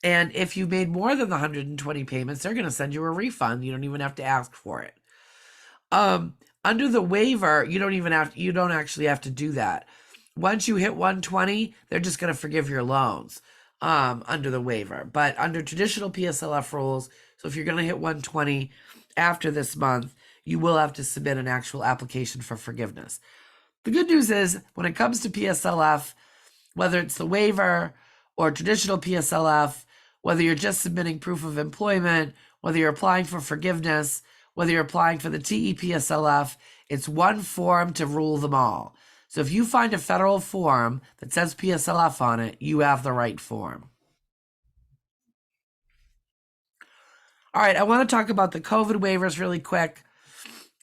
And if you made more than the 120 payments, they're going to send you a refund. You don't even have to ask for it. Under the waiver, you don't actually have to do that. Once you hit 120, they're just going to forgive your loans under the waiver. But under traditional PSLF rules, so if you're going to hit 120 after this month, you will have to submit an actual application for forgiveness. The good news is when it comes to PSLF, whether it's the waiver or traditional PSLF, whether you're just submitting proof of employment, whether you're applying for forgiveness, whether you're applying for the TEPSLF, it's one form to rule them all. So if you find a federal form that says PSLF on it, you have the right form. All right, I want to talk about the COVID waivers really quick.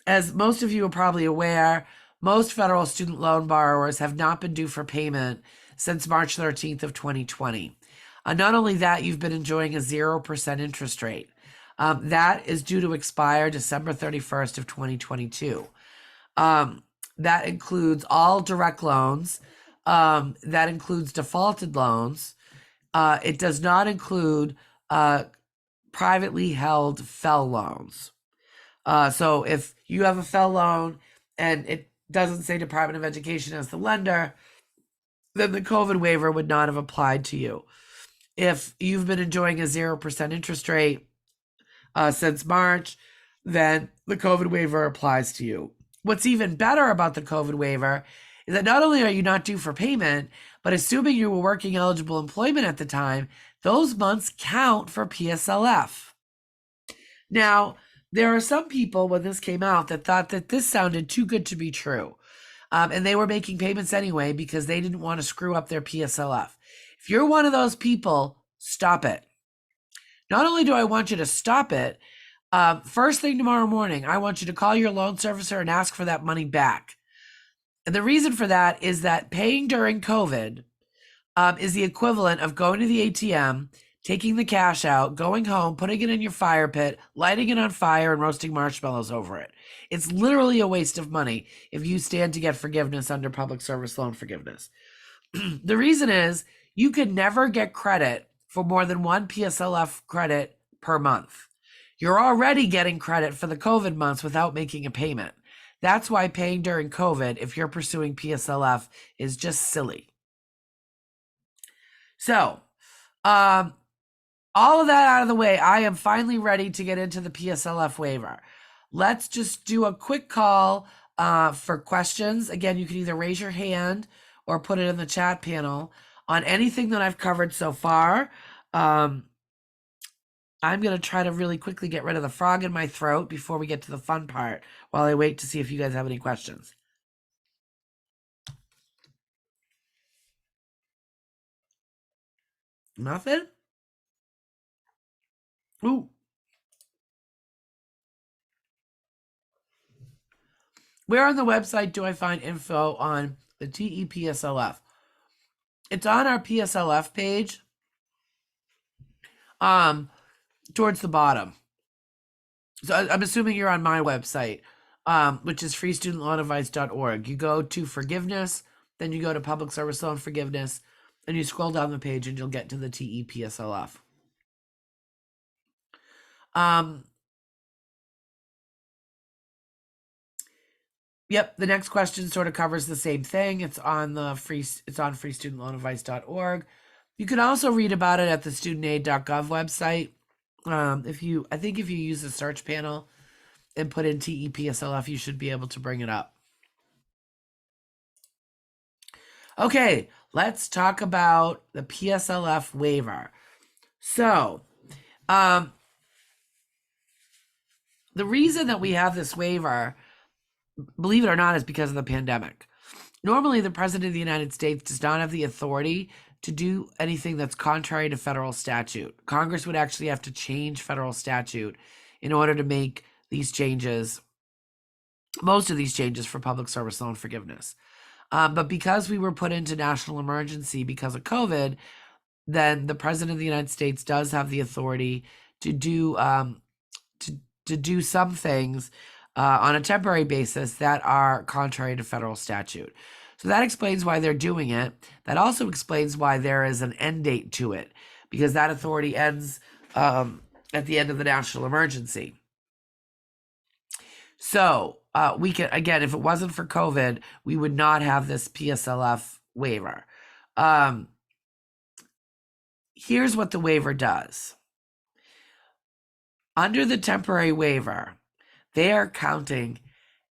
As most of you are probably aware, most federal student loan borrowers have not been due for payment since March 13th of 2020. Not only that, you've been enjoying a 0% interest rate. That is due to expire December 31st of 2022. That includes all direct loans. That includes defaulted loans. It does not include privately held FFEL loans. So if you have a FFEL loan and it doesn't say Department of Education as the lender, then the COVID waiver would not have applied to you. If you've been enjoying a 0% interest rate since March, then the COVID waiver applies to you. What's even better about the COVID waiver is that not only are you not due for payment, but assuming you were working eligible employment at the time, those months count for PSLF. Now, there are some people when this came out that thought that this sounded too good to be true. And they were making payments anyway because they didn't want to screw up their PSLF. If you're one of those people, stop it. Not only do I want you to stop it, first thing tomorrow morning, I want you to call your loan servicer and ask for that money back. And the reason for that is that paying during COVID is the equivalent of going to the ATM, taking the cash out, going home, putting it in your fire pit, lighting it on fire, and roasting marshmallows over it. It's literally a waste of money if you stand to get forgiveness under public service loan forgiveness. The reason is you can never get credit for more than one PSLF credit per month. You're already getting credit for the COVID months without making a payment. That's why paying during COVID, if you're pursuing PSLF, is just silly. So, all of that out of the way, I am finally ready to get into the PSLF waiver. Let's just do a quick call for questions. Again, you can either raise your hand or put it in the chat panel on anything that I've covered so far. I'm going to try to really quickly get rid of the frog in my throat before we get to the fun part while I wait to see if you guys have any questions. Nothing? Ooh. Where on the website do I find info on the TEPSLF? It's on our PSLF page. Towards the bottom. So I'm assuming you're on my website, which is freestudentloanadvice.org. You go to forgiveness, then you go to public service loan forgiveness, and you scroll down the page and you'll get to the TEPSLF. Yep, the next question sort of covers the same thing. It's on freestudentloanadvice.org. You can also read about it at the studentaid.gov website. I think if you use the search panel and put in TEPSLF, you should be able to bring it up. Okay, let's talk about the PSLF waiver. So, the reason that we have this waiver, believe it or not, is because of the pandemic. Normally, the President of the United States does not have the authority to do anything that's contrary to federal statute. Congress would actually have to change federal statute in order to make these changes, most of these changes for public service loan forgiveness. But because we were put into national emergency because of COVID, then the President of the United States does have the authority to do some things on a temporary basis that are contrary to federal statute. So that explains why they're doing it. That also explains why there is an end date to it, because that authority ends at the end of the national emergency. So we can, again, if it wasn't for COVID, we would not have this PSLF waiver. Here's what the waiver does. Under the temporary waiver, they are counting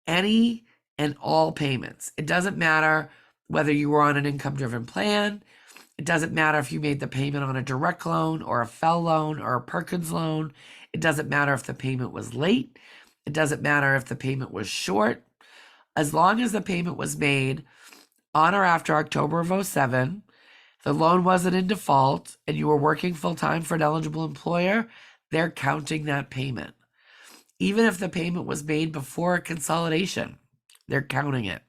any and all payments. It doesn't matter whether you were on an income-driven plan. It doesn't matter if you made the payment on a direct loan or a FFEL loan or a Perkins loan. It doesn't matter if the payment was late. It doesn't matter if the payment was short. As long as the payment was made on or after October of 2007, the loan wasn't in default, and you were working full-time for an eligible employer, they're counting that payment. Even if the payment was made before a consolidation, they're counting it.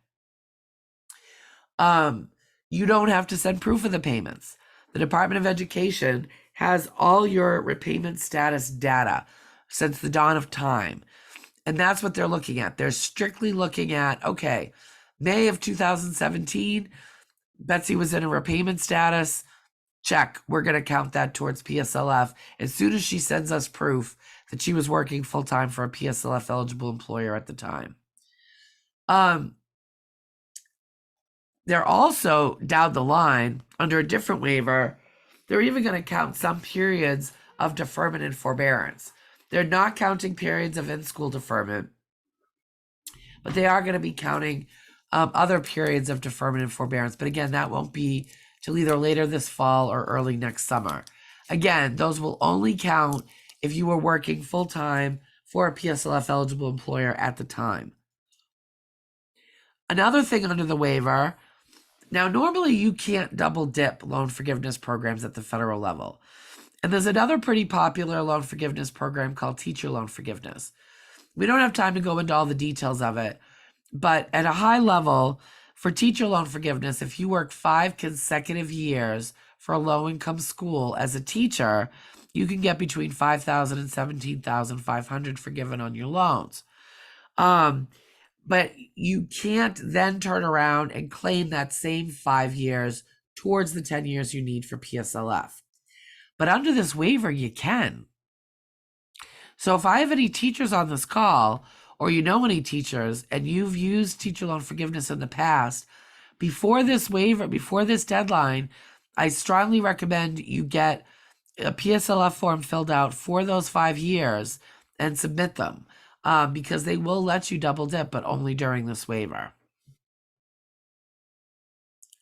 You don't have to send proof of the payments. the Department of Education has all your repayment status data since the dawn of time. And that's what they're looking at. They're strictly looking at, okay, May of 2017, Betsy was in a repayment status. Check. We're going to count that towards PSLF as soon as she sends us proof that she was working full time for a PSLF eligible employer at the time. They're also down the line under a different waiver. They're even going to count some periods of deferment and forbearance. They're not counting periods of in-school deferment, but they are going to be counting other periods of deferment and forbearance. But again, that won't be till either later this fall or early next summer. Again, those will only count if you were working full-time for a PSLF eligible employer at the time. Another thing under the waiver, now normally you can't double dip loan forgiveness programs at the federal level. And there's another pretty popular loan forgiveness program called teacher loan forgiveness. We don't have time to go into all the details of it, but at a high level, for teacher loan forgiveness, if you work 5 consecutive years for a low-income school as a teacher, you can get between $5,000 and $17,500 forgiven on your loans. But you can't then turn around and claim that same 5 years towards the 10 years you need for PSLF. But under this waiver, you can. So if I have any teachers on this call, or you know any teachers, and you've used teacher loan forgiveness in the past, before this waiver, before this deadline, I strongly recommend you get a PSLF form filled out for those 5 years and submit them, because they will let you double dip, but only during this waiver.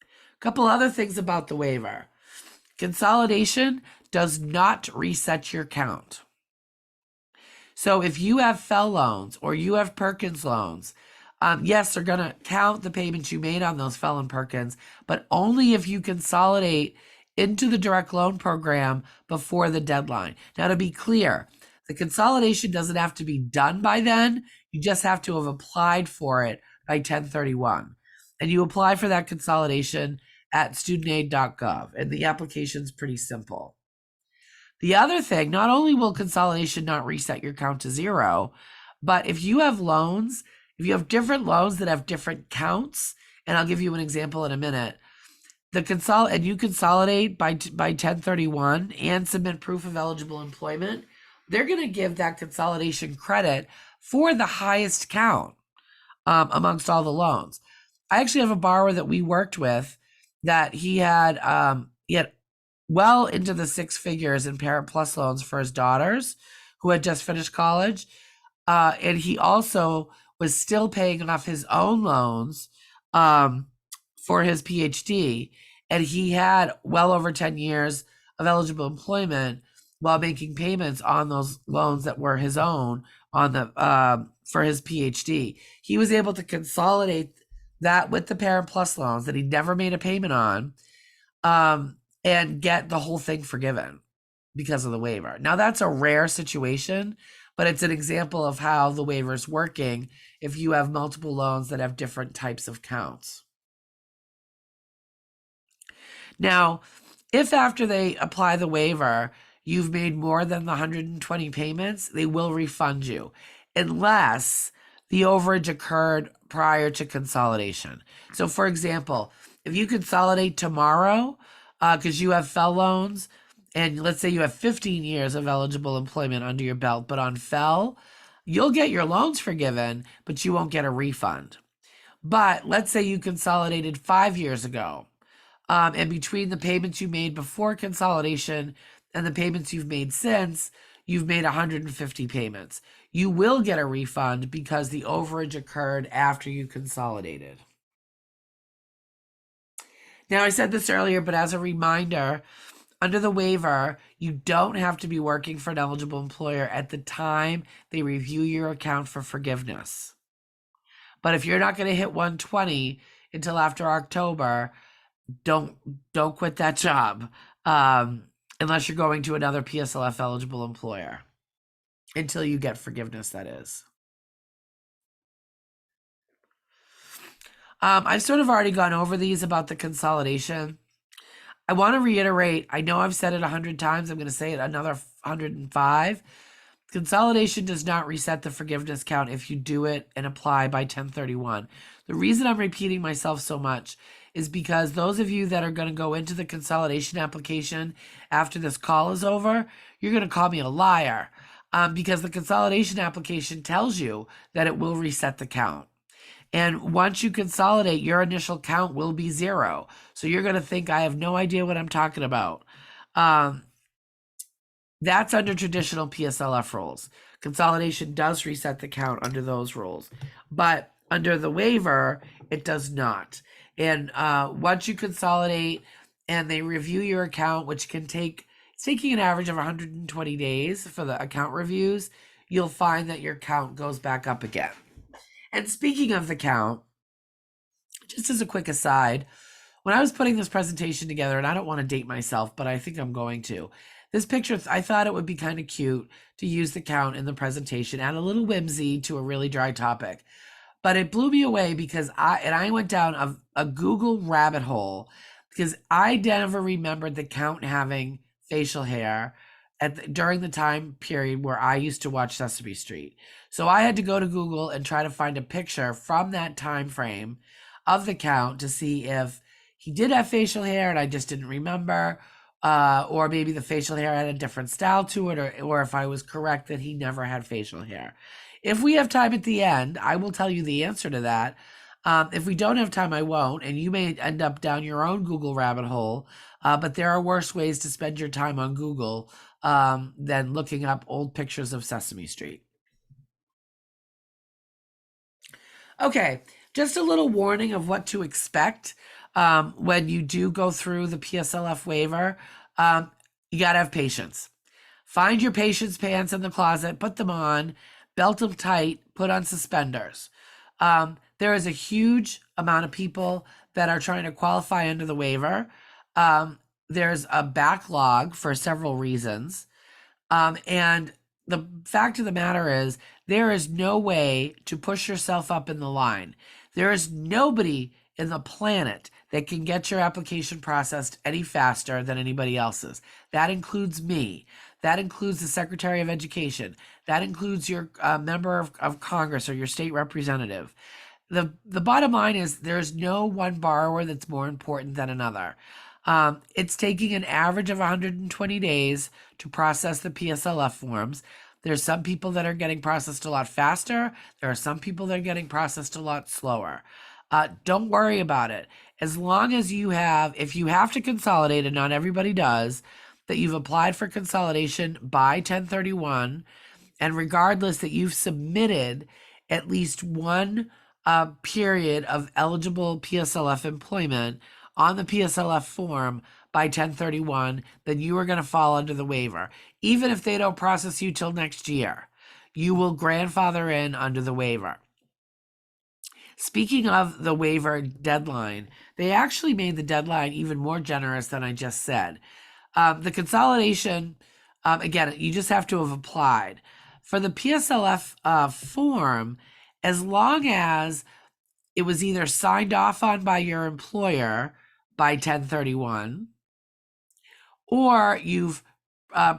A couple other things about the waiver. Consolidation does not reset your count. So if you have Fell loans or you have Perkins loans, yes, they're going to count the payments you made on those Fell and Perkins, but only if you consolidate into the direct loan program before the deadline. Now, to be clear, the consolidation doesn't have to be done by then. You just have to have applied for it by 10/31. And you apply for that consolidation at studentaid.gov, and the application's pretty simple. The other thing, not only will consolidation not reset your count to 0, but if you have loans, if you have different loans that have different counts, and I'll give you an example in a minute, and you consolidate by 10/31 and submit proof of eligible employment, they're going to give that consolidation credit for the highest count amongst all the loans. I actually have a borrower that we worked with that he had well into the 6 figures in Parent Plus loans for his daughters who had just finished college. And he also was still paying off his own loans for his PhD. And he had well over 10 years of eligible employment while making payments on those loans that were his own on the for his PhD. He was able to consolidate that with the Parent Plus loans that he never made a payment on, and get the whole thing forgiven because of the waiver. Now, that's a rare situation, but it's an example of how the waiver is working if you have multiple loans that have different types of counts. Now, if after they apply the waiver, you've made more than the 120 payments, they will refund you, unless the overage occurred prior to consolidation. So, for example, if you consolidate tomorrow, because you have Fell loans, and let's say you have 15 years of eligible employment under your belt, but on Fell, you'll get your loans forgiven, but you won't get a refund. But let's say you consolidated 5 years ago, and between the payments you made before consolidation and the payments you've made since, you've made 150 payments. You will get a refund because the overage occurred after you consolidated. Now, I said this earlier, but as a reminder, under the waiver, you don't have to be working for an eligible employer at the time they review your account for forgiveness. But if you're not going to hit 120 until after October, don't quit that job unless you're going to another PSLF eligible employer until you get forgiveness, that is. I've sort of already gone over these about the consolidation. I want to reiterate, I know I've said it 100 times. I'm going to say it another 105. Consolidation does not reset the forgiveness count if you do it and apply by 1031. The reason I'm repeating myself so much is because those of you that are going to go into the consolidation application after this call is over, you're going to call me a liar, because the consolidation application tells you that it will reset the count. And once you consolidate, your initial count will be 0. So you're going to think I have no idea what I'm talking about. That's under traditional PSLF rules. Consolidation does reset the count under those rules. But under the waiver, it does not. And once you consolidate and they review your account, which can take, it's taking an average of 120 days for the account reviews, you'll find that your count goes back up again. And speaking of the count, just as a quick aside, when I was putting this presentation together, and I don't want to date myself, but I think I'm going to, this picture, I thought it would be kind of cute to use the count in the presentation, add a little whimsy to a really dry topic. But it blew me away because I went down a Google rabbit hole because I never remembered the count having facial hair during the time period where I used to watch Sesame Street. So I had to go to Google and try to find a picture from that time frame of the count to see if he did have facial hair and I just didn't remember, or maybe the facial hair had a different style to it, or if I was correct that he never had facial hair. If we have time at the end, I will tell you the answer to that. If we don't have time, I won't, and you may end up down your own Google rabbit hole, but there are worse ways to spend your time on Google than looking up old pictures of Sesame Street. Okay, just a little warning of what to expect when you do go through the PSLF waiver. You got to have patience. Find your patience pants in the closet, put them on, belt them tight, put on suspenders. There is a huge amount of people that are trying to qualify under the waiver. There's a backlog for several reasons. And the fact of the matter is, there is no way to push yourself up in the line. There is nobody in the planet that can get your application processed any faster than anybody else's. That includes me. That includes the Secretary of Education. That includes your member of Congress or your state representative. The bottom line is there's no one borrower that's more important than another. It's taking an average of 120 days to process the PSLF forms. There's some people that are getting processed a lot faster. There are some people that are getting processed a lot slower. Don't worry about it. As long as if you have to consolidate, and not everybody does, that you've applied for consolidation by 1031, and regardless that you've submitted at least one period of eligible PSLF employment on the PSLF form by 1031, then you are going to fall under the waiver. Even if they don't process you till next year, you will grandfather in under the waiver. Speaking of the waiver deadline, they actually made the deadline even more generous than I just said. The consolidation, again, you just have to have applied. For the PSLF form, as long as it was either signed off on by your employer by 1031, or you've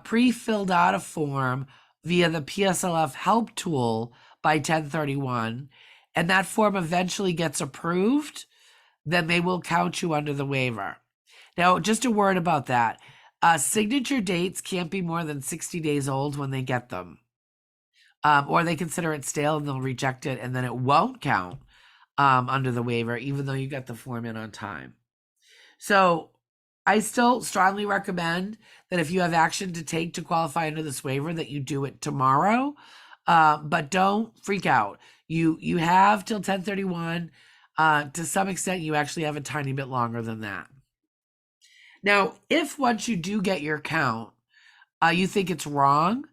pre-filled out a form via the PSLF help tool by 1031, and that form eventually gets approved, then they will count you under the waiver. Now, just a word about that. Signature dates can't be more than 60 days old when they get them. Or they consider it stale and they'll reject it, and then it won't count under the waiver, even though you got the form in on time. So I still strongly recommend that if you have action to take to qualify under this waiver, that you do it tomorrow. But don't freak out. You have till 1031. To some extent, you actually have a tiny bit longer than that. Now, if once you do get your count, you think it's wrong,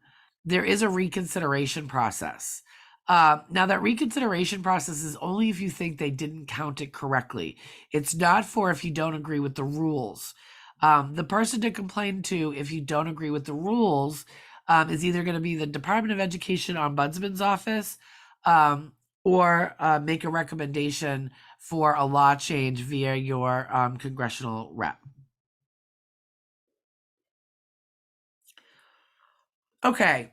there is a reconsideration process. Now, that reconsideration process is only if you think they didn't count it correctly. It's not for if you don't agree with the rules. The person to complain to if you don't agree with the rules is either going to be the Department of Education Ombudsman's office, or make a recommendation for a law change via your congressional rep. Okay.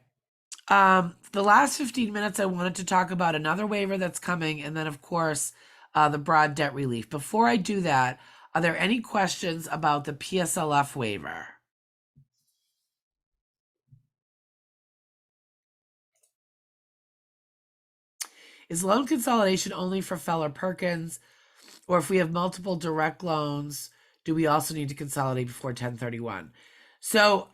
The last 15 minutes, I wanted to talk about another waiver that's coming, and then, of course, the broad debt relief. Before I do that, are there any questions about the PSLF waiver? Is loan consolidation only for Feller Perkins? Or if we have multiple direct loans, do we also need to consolidate before 1031? So,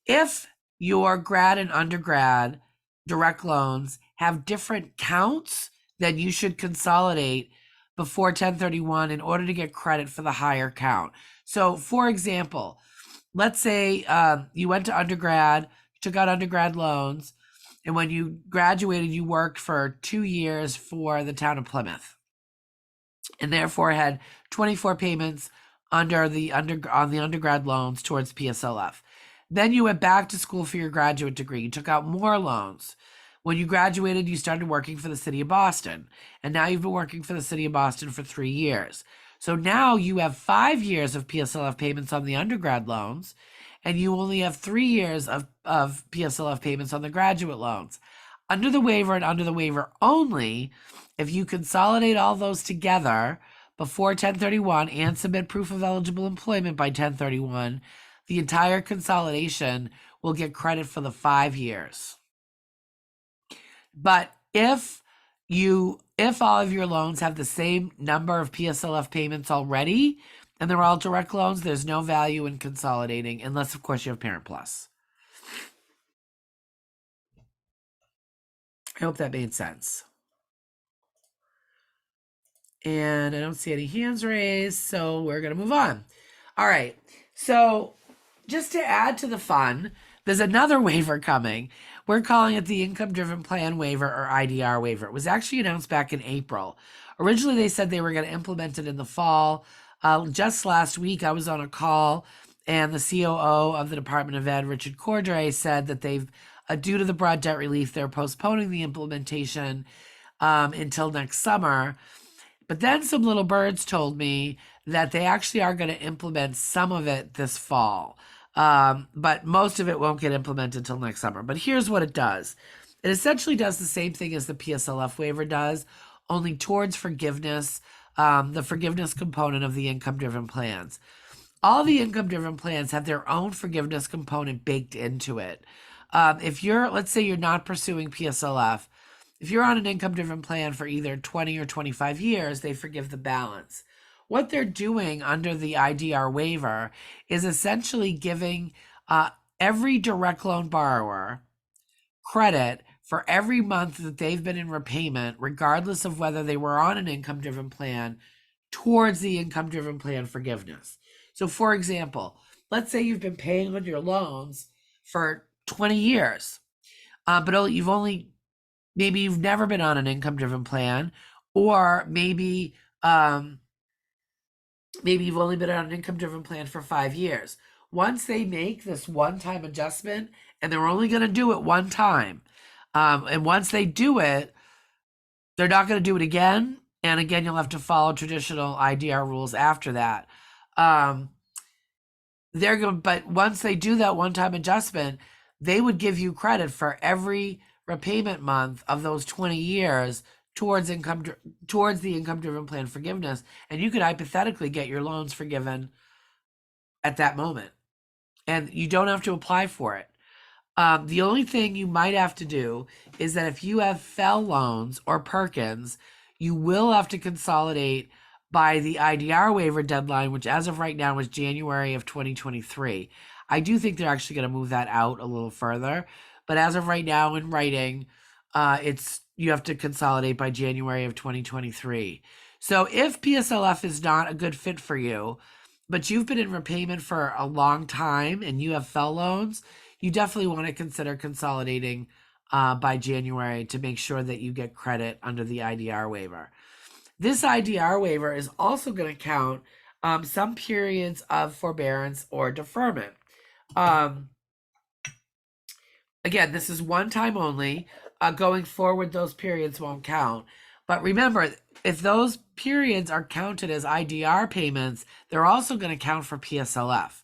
if your grad and undergrad direct loans have different counts, then you should consolidate before 1031 in order to get credit for the higher count. So, for example, let's say you went to undergrad, took out undergrad loans, and when you graduated, you worked for 2 years for the town of Plymouth, and therefore had 24 payments on the undergrad loans towards PSLF. Then you went back to school for your graduate degree. You took out more loans. When you graduated, you started working for the city of Boston, and now you've been working for the city of Boston for 3 years. So now you have 5 years of PSLF payments on the undergrad loans, and you only have 3 years of PSLF payments on the graduate loans. Under the waiver and under the waiver only, if you consolidate all those together before 1031 and submit proof of eligible employment by 1031, the entire consolidation will get credit for the 5 years. But if all of your loans have the same number of PSLF payments already and they're all direct loans, there's no value in consolidating unless, of course, you have Parent Plus. I hope that made sense. And I don't see any hands raised, so we're going to move on. All right. So just to add to the fun, there's another waiver coming. We're calling it the Income Driven Plan Waiver, or IDR waiver. It was actually announced back in April. Originally, they said they were going to implement it in the fall. Just last week, I was on a call, and the COO of the Department of Ed, Richard Cordray, said that due to the broad debt relief, they're postponing the implementation until next summer. But then some little birds told me that they actually are going to implement some of it this fall. But most of it won't get implemented until next summer. But here's what it does. It essentially does the same thing as the PSLF waiver does, only towards forgiveness, the forgiveness component of the income-driven plans. All the income-driven plans have their own forgiveness component baked into it. Let's say you're not pursuing PSLF, if you're on an income-driven plan for either 20 or 25 years, they forgive the balance. What they're doing under the IDR waiver is essentially giving every direct loan borrower credit for every month that they've been in repayment, regardless of whether they were on an income-driven plan, towards the income-driven plan forgiveness. So, for example, let's say you've been paying on your loans for 20 years, but maybe you've never been on an income-driven plan, or maybe you've only been on an income-driven plan for 5 years. Once they make this one-time adjustment, and they're only going to do it one time, and once they do it, they're not going to do it again, and again, you'll have to follow traditional IDR rules after that. But once they do that one-time adjustment, they would give you credit for every repayment month of those 20 years towards the income-driven plan forgiveness, and you could hypothetically get your loans forgiven at that moment, and you don't have to apply for it. The only thing you might have to do is that if you have FEL loans or Perkins, you will have to consolidate by the IDR waiver deadline, which as of right now is January of 2023. I do think they're actually going to move that out a little further, but as of right now in writing, you have to consolidate by January of 2023. So if PSLF is not a good fit for you, but you've been in repayment for a long time and you have FEL loans, you definitely want to consider consolidating by January to make sure that you get credit under the IDR waiver. This IDR waiver is also going to count some periods of forbearance or deferment. Again, this is one time only. Going forward, those periods won't count. But remember, if those periods are counted as IDR payments, they're also going to count for PSLF.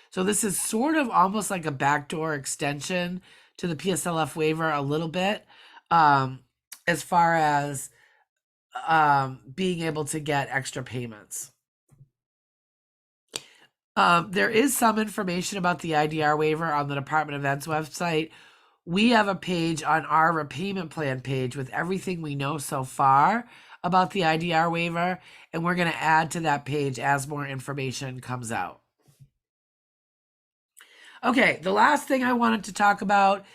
So this is sort of almost like a backdoor extension to the PSLF waiver a little bit, as far as being able to get extra payments. There is some information about the IDR waiver on the Department of Ed's website. We have a page on our repayment plan page with everything we know so far about the IDR waiver, and we're going to add to that page as more information comes out. Okay, the last thing I wanted to talk about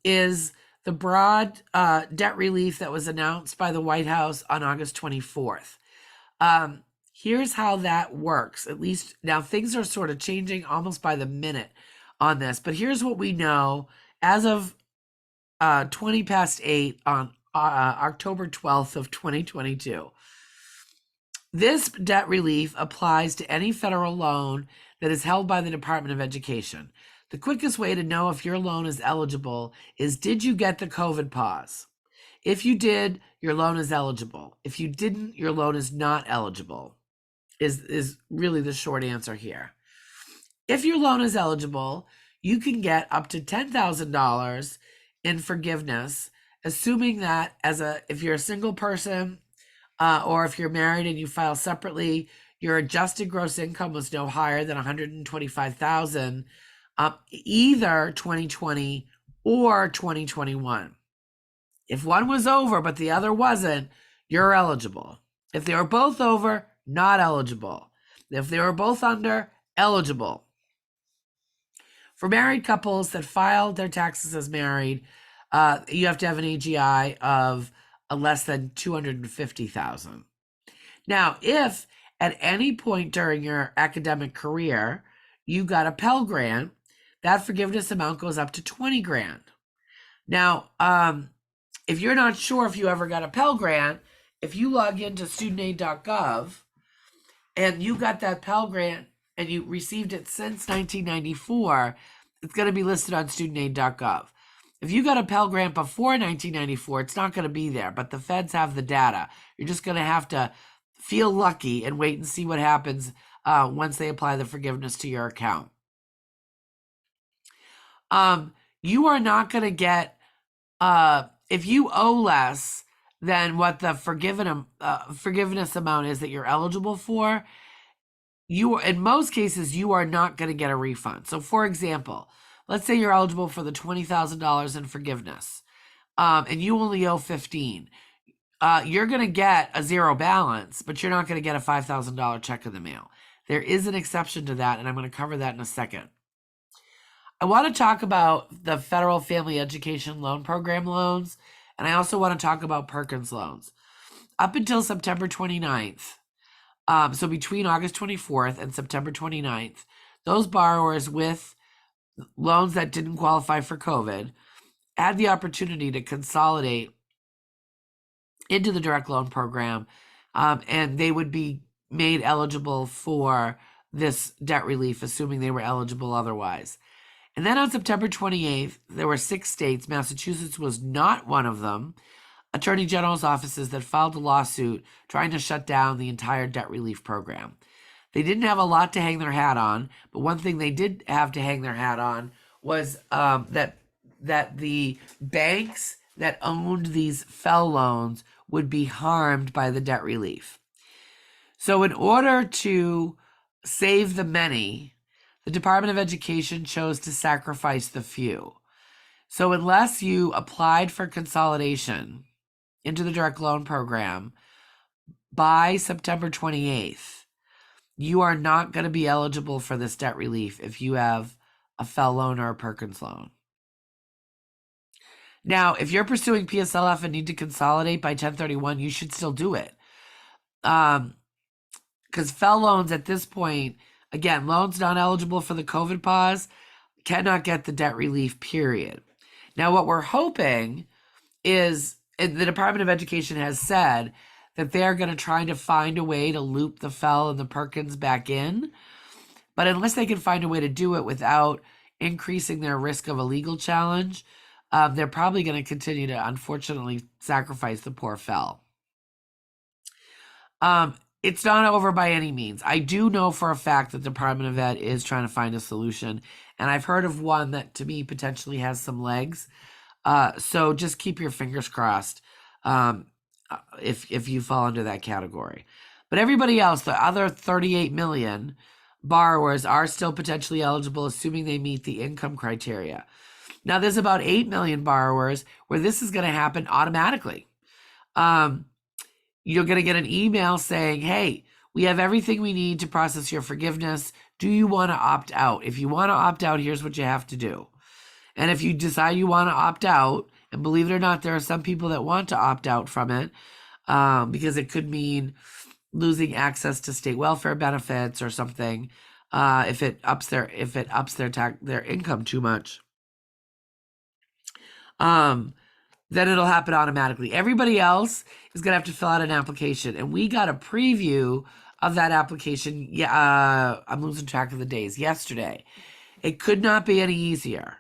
is the broad debt relief that was announced by the White House on August 24th. Here's how that works. At least now things are sort of changing almost by the minute on this, but here's what we know as of 20 past 8 on October 12th of 2022. This debt relief applies to any federal loan that is held by the Department of Education. The quickest way to know if your loan is eligible is, did you get the COVID pause? If you did, your loan is eligible. If you didn't, your loan is not eligible, is really the short answer here. If your loan is eligible, you can get up to $10,000 in forgiveness, assuming that if you're a single person or if you're married and you file separately, your adjusted gross income was no higher than $125,000, either 2020 or 2021. If one was over but the other wasn't, you're eligible. If they were both over, not eligible. If they were both under, eligible. For married couples that filed their taxes as married, you have to have an AGI of less than 250,000. Now, if at any point during your academic career you got a Pell Grant, that forgiveness amount goes up to 20 grand. Now, if you're not sure if you ever got a Pell Grant, if you log into studentaid.gov and you got that Pell Grant and you received it since 1994, it's going to be listed on studentaid.gov. If you got a Pell Grant before 1994, it's not going to be there, but the feds have the data. You're just going to have to feel lucky and wait and see what happens once they apply the forgiveness to your account. You are not going to get, if you owe less than what the forgiveness amount is that you're eligible for, in most cases, you are not going to get a refund. So for example, let's say you're eligible for the $20,000 in forgiveness, and you only owe 15. You're going to get a zero balance, but you're not going to get a $5,000 check in the mail. There is an exception to that, and I'm going to cover that in a second. I want to talk about the Federal Family Education Loan Program loans, and I also want to talk about Perkins loans. Up until September 29th, so between August 24th and September 29th, those borrowers with loans that didn't qualify for COVID had the opportunity to consolidate into the direct loan program, and they would be made eligible for this debt relief, assuming they were eligible otherwise. And then on September 28th, there were 6 states, Massachusetts was not one of them, attorney general's offices that filed a lawsuit trying to shut down the entire debt relief program. They didn't have a lot to hang their hat on, but one thing they did have to hang their hat on was that the banks that owned these FFEL loans would be harmed by the debt relief. So in order to save the many, the Department of Education chose to sacrifice the few. So unless you applied for consolidation into the direct loan program by September 28th, you are not going to be eligible for this debt relief if you have a FFEL loan or a Perkins loan. Now, if you're pursuing PSLF and need to consolidate by 1031, you should still do it. Because FFEL loans at this point, again, loans not eligible for the COVID pause cannot get the debt relief, period. Now, what we're hoping is, the Department of Education has said that they're going to try to find a way to loop the FFEL and the Perkins back in. But unless they can find a way to do it without increasing their risk of a legal challenge, they're probably going to continue to, unfortunately, sacrifice the poor FFEL. It's not over by any means. I do know for a fact that the Department of Ed is trying to find a solution, and I've heard of one that to me potentially has some legs. So just keep your fingers crossed um, if you fall into that category. But everybody else, the other 38 million borrowers, are still potentially eligible, assuming they meet the income criteria. Now, there's about 8 million borrowers where this is going to happen automatically. You're going to get an email saying, hey, we have everything we need to process your forgiveness. Do you want to opt out? If you want to opt out, here's what you have to do. And if you decide you want to opt out, and believe it or not, there are some people that want to opt out from it because it could mean losing access to state welfare benefits or something if it ups their income too much. Then it'll happen automatically. Everybody else is going to have to fill out an application. And we got a preview of that application. Yeah, I'm losing track of the days. Yesterday. It could not be any easier.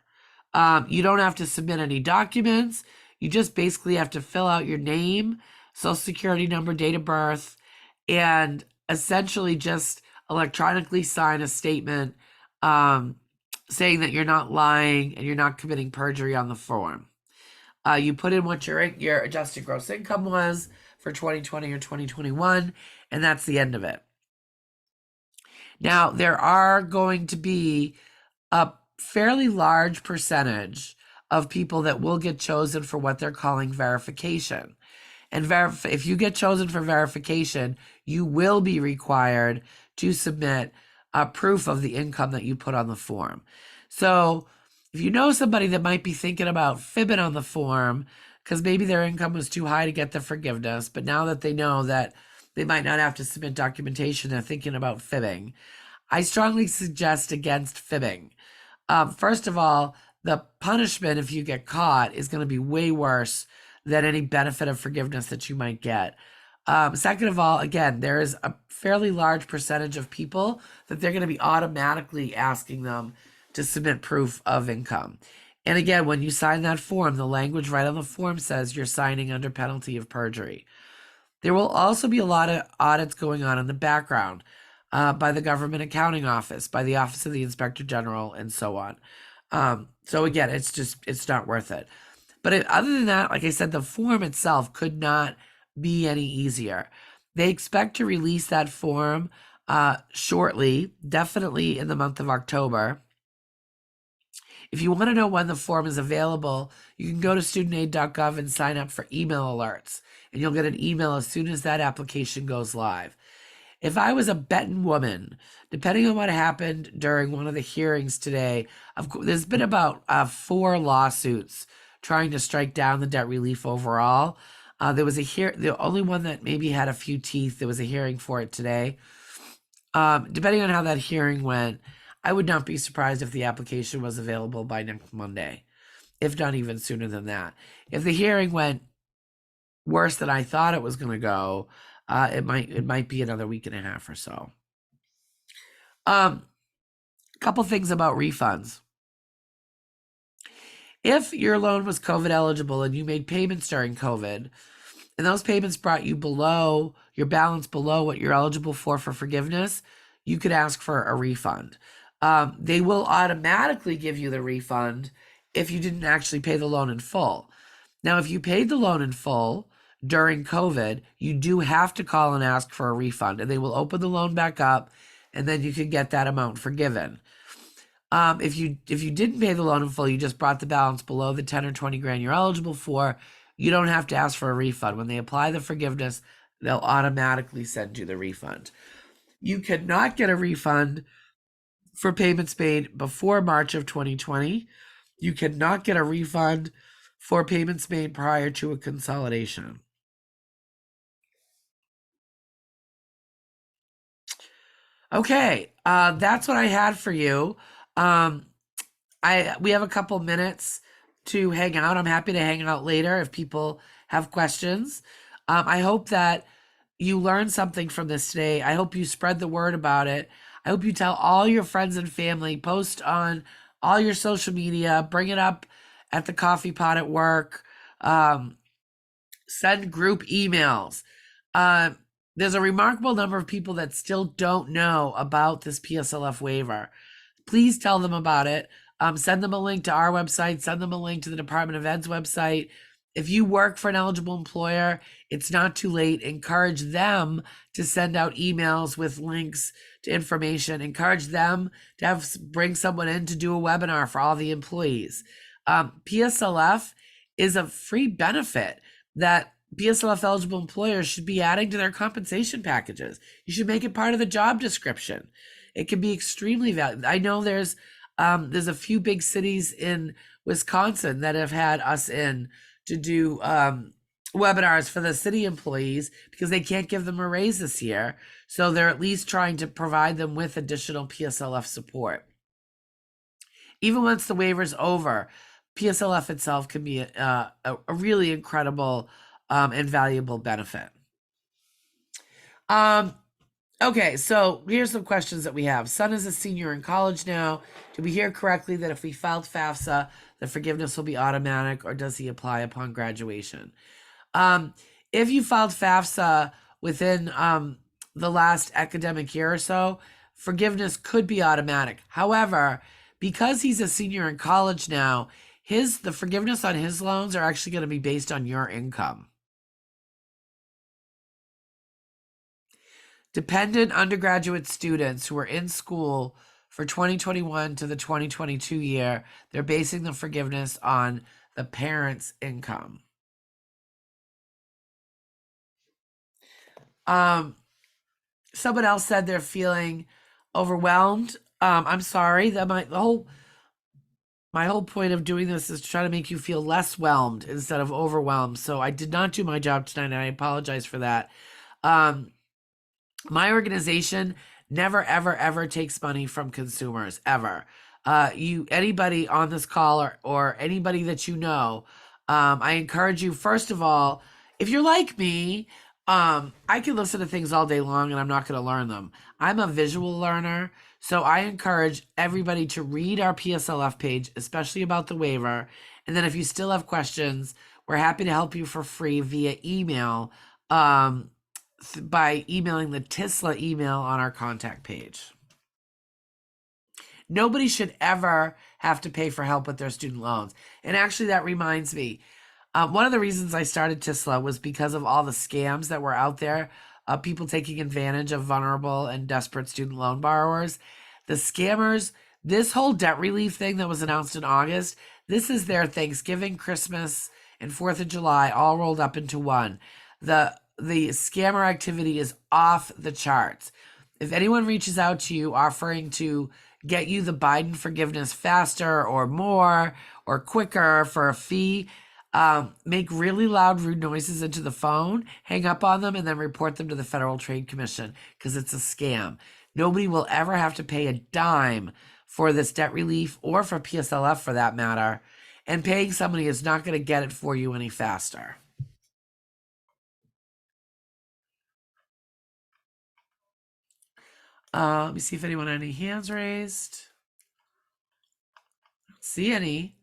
You don't have to submit any documents. You just basically have to fill out your name, social security number, date of birth, and essentially just electronically sign a statement saying that you're not lying and you're not committing perjury on the form. You put in what your adjusted gross income was for 2020 or 2021, and that's the end of it. Now, there are going to be a fairly large percentage of people that will get chosen for what they're calling verification. And if you get chosen for verification, you will be required to submit a proof of the income that you put on the form. So if you know somebody that might be thinking about fibbing on the form because maybe their income was too high to get the forgiveness, but now that they know that they might not have to submit documentation, they're thinking about fibbing, I strongly suggest against fibbing. First of all, the punishment if you get caught is going to be way worse than any benefit of forgiveness that you might get. Second of all, again, there is a fairly large percentage of people that they're going to be automatically asking them to submit proof of income. And again, when you sign that form, the language right on the form says you're signing under penalty of perjury. There will also be a lot of audits going on in the background by the Government Accounting Office, by the Office of the Inspector General, and so on. So again, it's not worth it. But other than that, like I said, the form itself could not be any easier. They expect to release that form shortly, definitely in the month of October. If you want to know when the form is available, you can go to studentaid.gov and sign up for email alerts, and you'll get an email as soon as that application goes live. If I was a betting woman, depending on what happened during one of the hearings today, there's been about 4 lawsuits trying to strike down the debt relief overall. There was the only one that maybe had a few teeth. There was a hearing for it today. Depending on how that hearing went, I would not be surprised if the application was available by next Monday, if not even sooner than that. If the hearing went worse than I thought it was going to go, it might be another week and a half or so. Couple things about refunds. If your loan was COVID eligible and you made payments during COVID, and those payments brought you below your balance below what you're eligible for forgiveness, you could ask for a refund. They will automatically give you the refund if you didn't actually pay the loan in full. Now, if you paid the loan in full during COVID, you do have to call and ask for a refund, and they will open the loan back up, and then you can get that amount forgiven. If you didn't pay the loan in full, you just brought the balance below the 10 or 20 grand you're eligible for, you don't have to ask for a refund. When they apply the forgiveness, they'll automatically send you the refund. You cannot get a refund for payments made before March of 2020. You cannot get a refund for payments made prior to a consolidation. Okay, that's what I had for you. We have a couple minutes to hang out. I'm happy to hang out later if people have questions. I hope that you learned something from this today. I hope you spread the word about it. I hope you tell all your friends and family, post on all your social media, bring it up at the coffee pot at work, send group emails. there's a remarkable number of people that still don't know about this PSLF waiver. Please tell them about it. Send them a link to our website, send them a link to the Department of Ed's website. If you work for an eligible employer, it's not too late. Encourage them to send out emails with links to information. Encourage them to bring someone in to do a webinar for all the employees. PSLF is a free benefit that PSLF eligible employers should be adding to their compensation packages. You should make it part of the job description. It can be extremely valuable. I know there's a few big cities in Wisconsin that have had us in to do webinars for the city employees because they can't give them a raise this year. So they're at least trying to provide them with additional PSLF support. Even once the waiver's over, PSLF itself can be a really incredible and valuable benefit. Okay, so here's some questions that we have. Son is a senior in college now. Did we hear correctly that if we filed FAFSA, the forgiveness will be automatic, or does he apply upon graduation? If you filed FAFSA within the last academic year or so, forgiveness could be automatic. However, because he's a senior in college now, the forgiveness on his loans are actually going to be based on your income. Dependent undergraduate students who are in school for 2021 to the 2022 year, they're basing the forgiveness on the parent's income. Someone else said they're feeling overwhelmed. I'm sorry that my whole point of doing this is to try to make you feel less whelmed instead of overwhelmed. So I did not do my job tonight, and I apologize for that. My organization never, ever, ever takes money from consumers, ever. Anybody on this call or anybody that you know, I encourage you, first of all, if you're like me, I can listen to things all day long and I'm not going to learn them. I'm a visual learner, so I encourage everybody to read our PSLF page, especially about the waiver. And then if you still have questions, we're happy to help you for free via email, by emailing the TISLA email on our contact page. Nobody should ever have to pay for help with their student loans. And actually, that reminds me, one of the reasons I started TISLA was because of all the scams that were out there, people taking advantage of vulnerable and desperate student loan borrowers. The scammers, this whole debt relief thing that was announced in August, this is their Thanksgiving, Christmas, and 4th of July all rolled up into one. The scammer activity is off the charts. If anyone reaches out to you offering to get you the Biden forgiveness faster or more or quicker for a fee, make really loud, rude noises into the phone, hang up on them, and then report them to the Federal Trade Commission because it's a scam. Nobody will ever have to pay a dime for this debt relief or for PSLF for that matter. And paying somebody is not going to get it for you any faster. Let me see if anyone had any hands raised. I don't see any.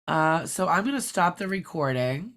So I'm going to stop the recording.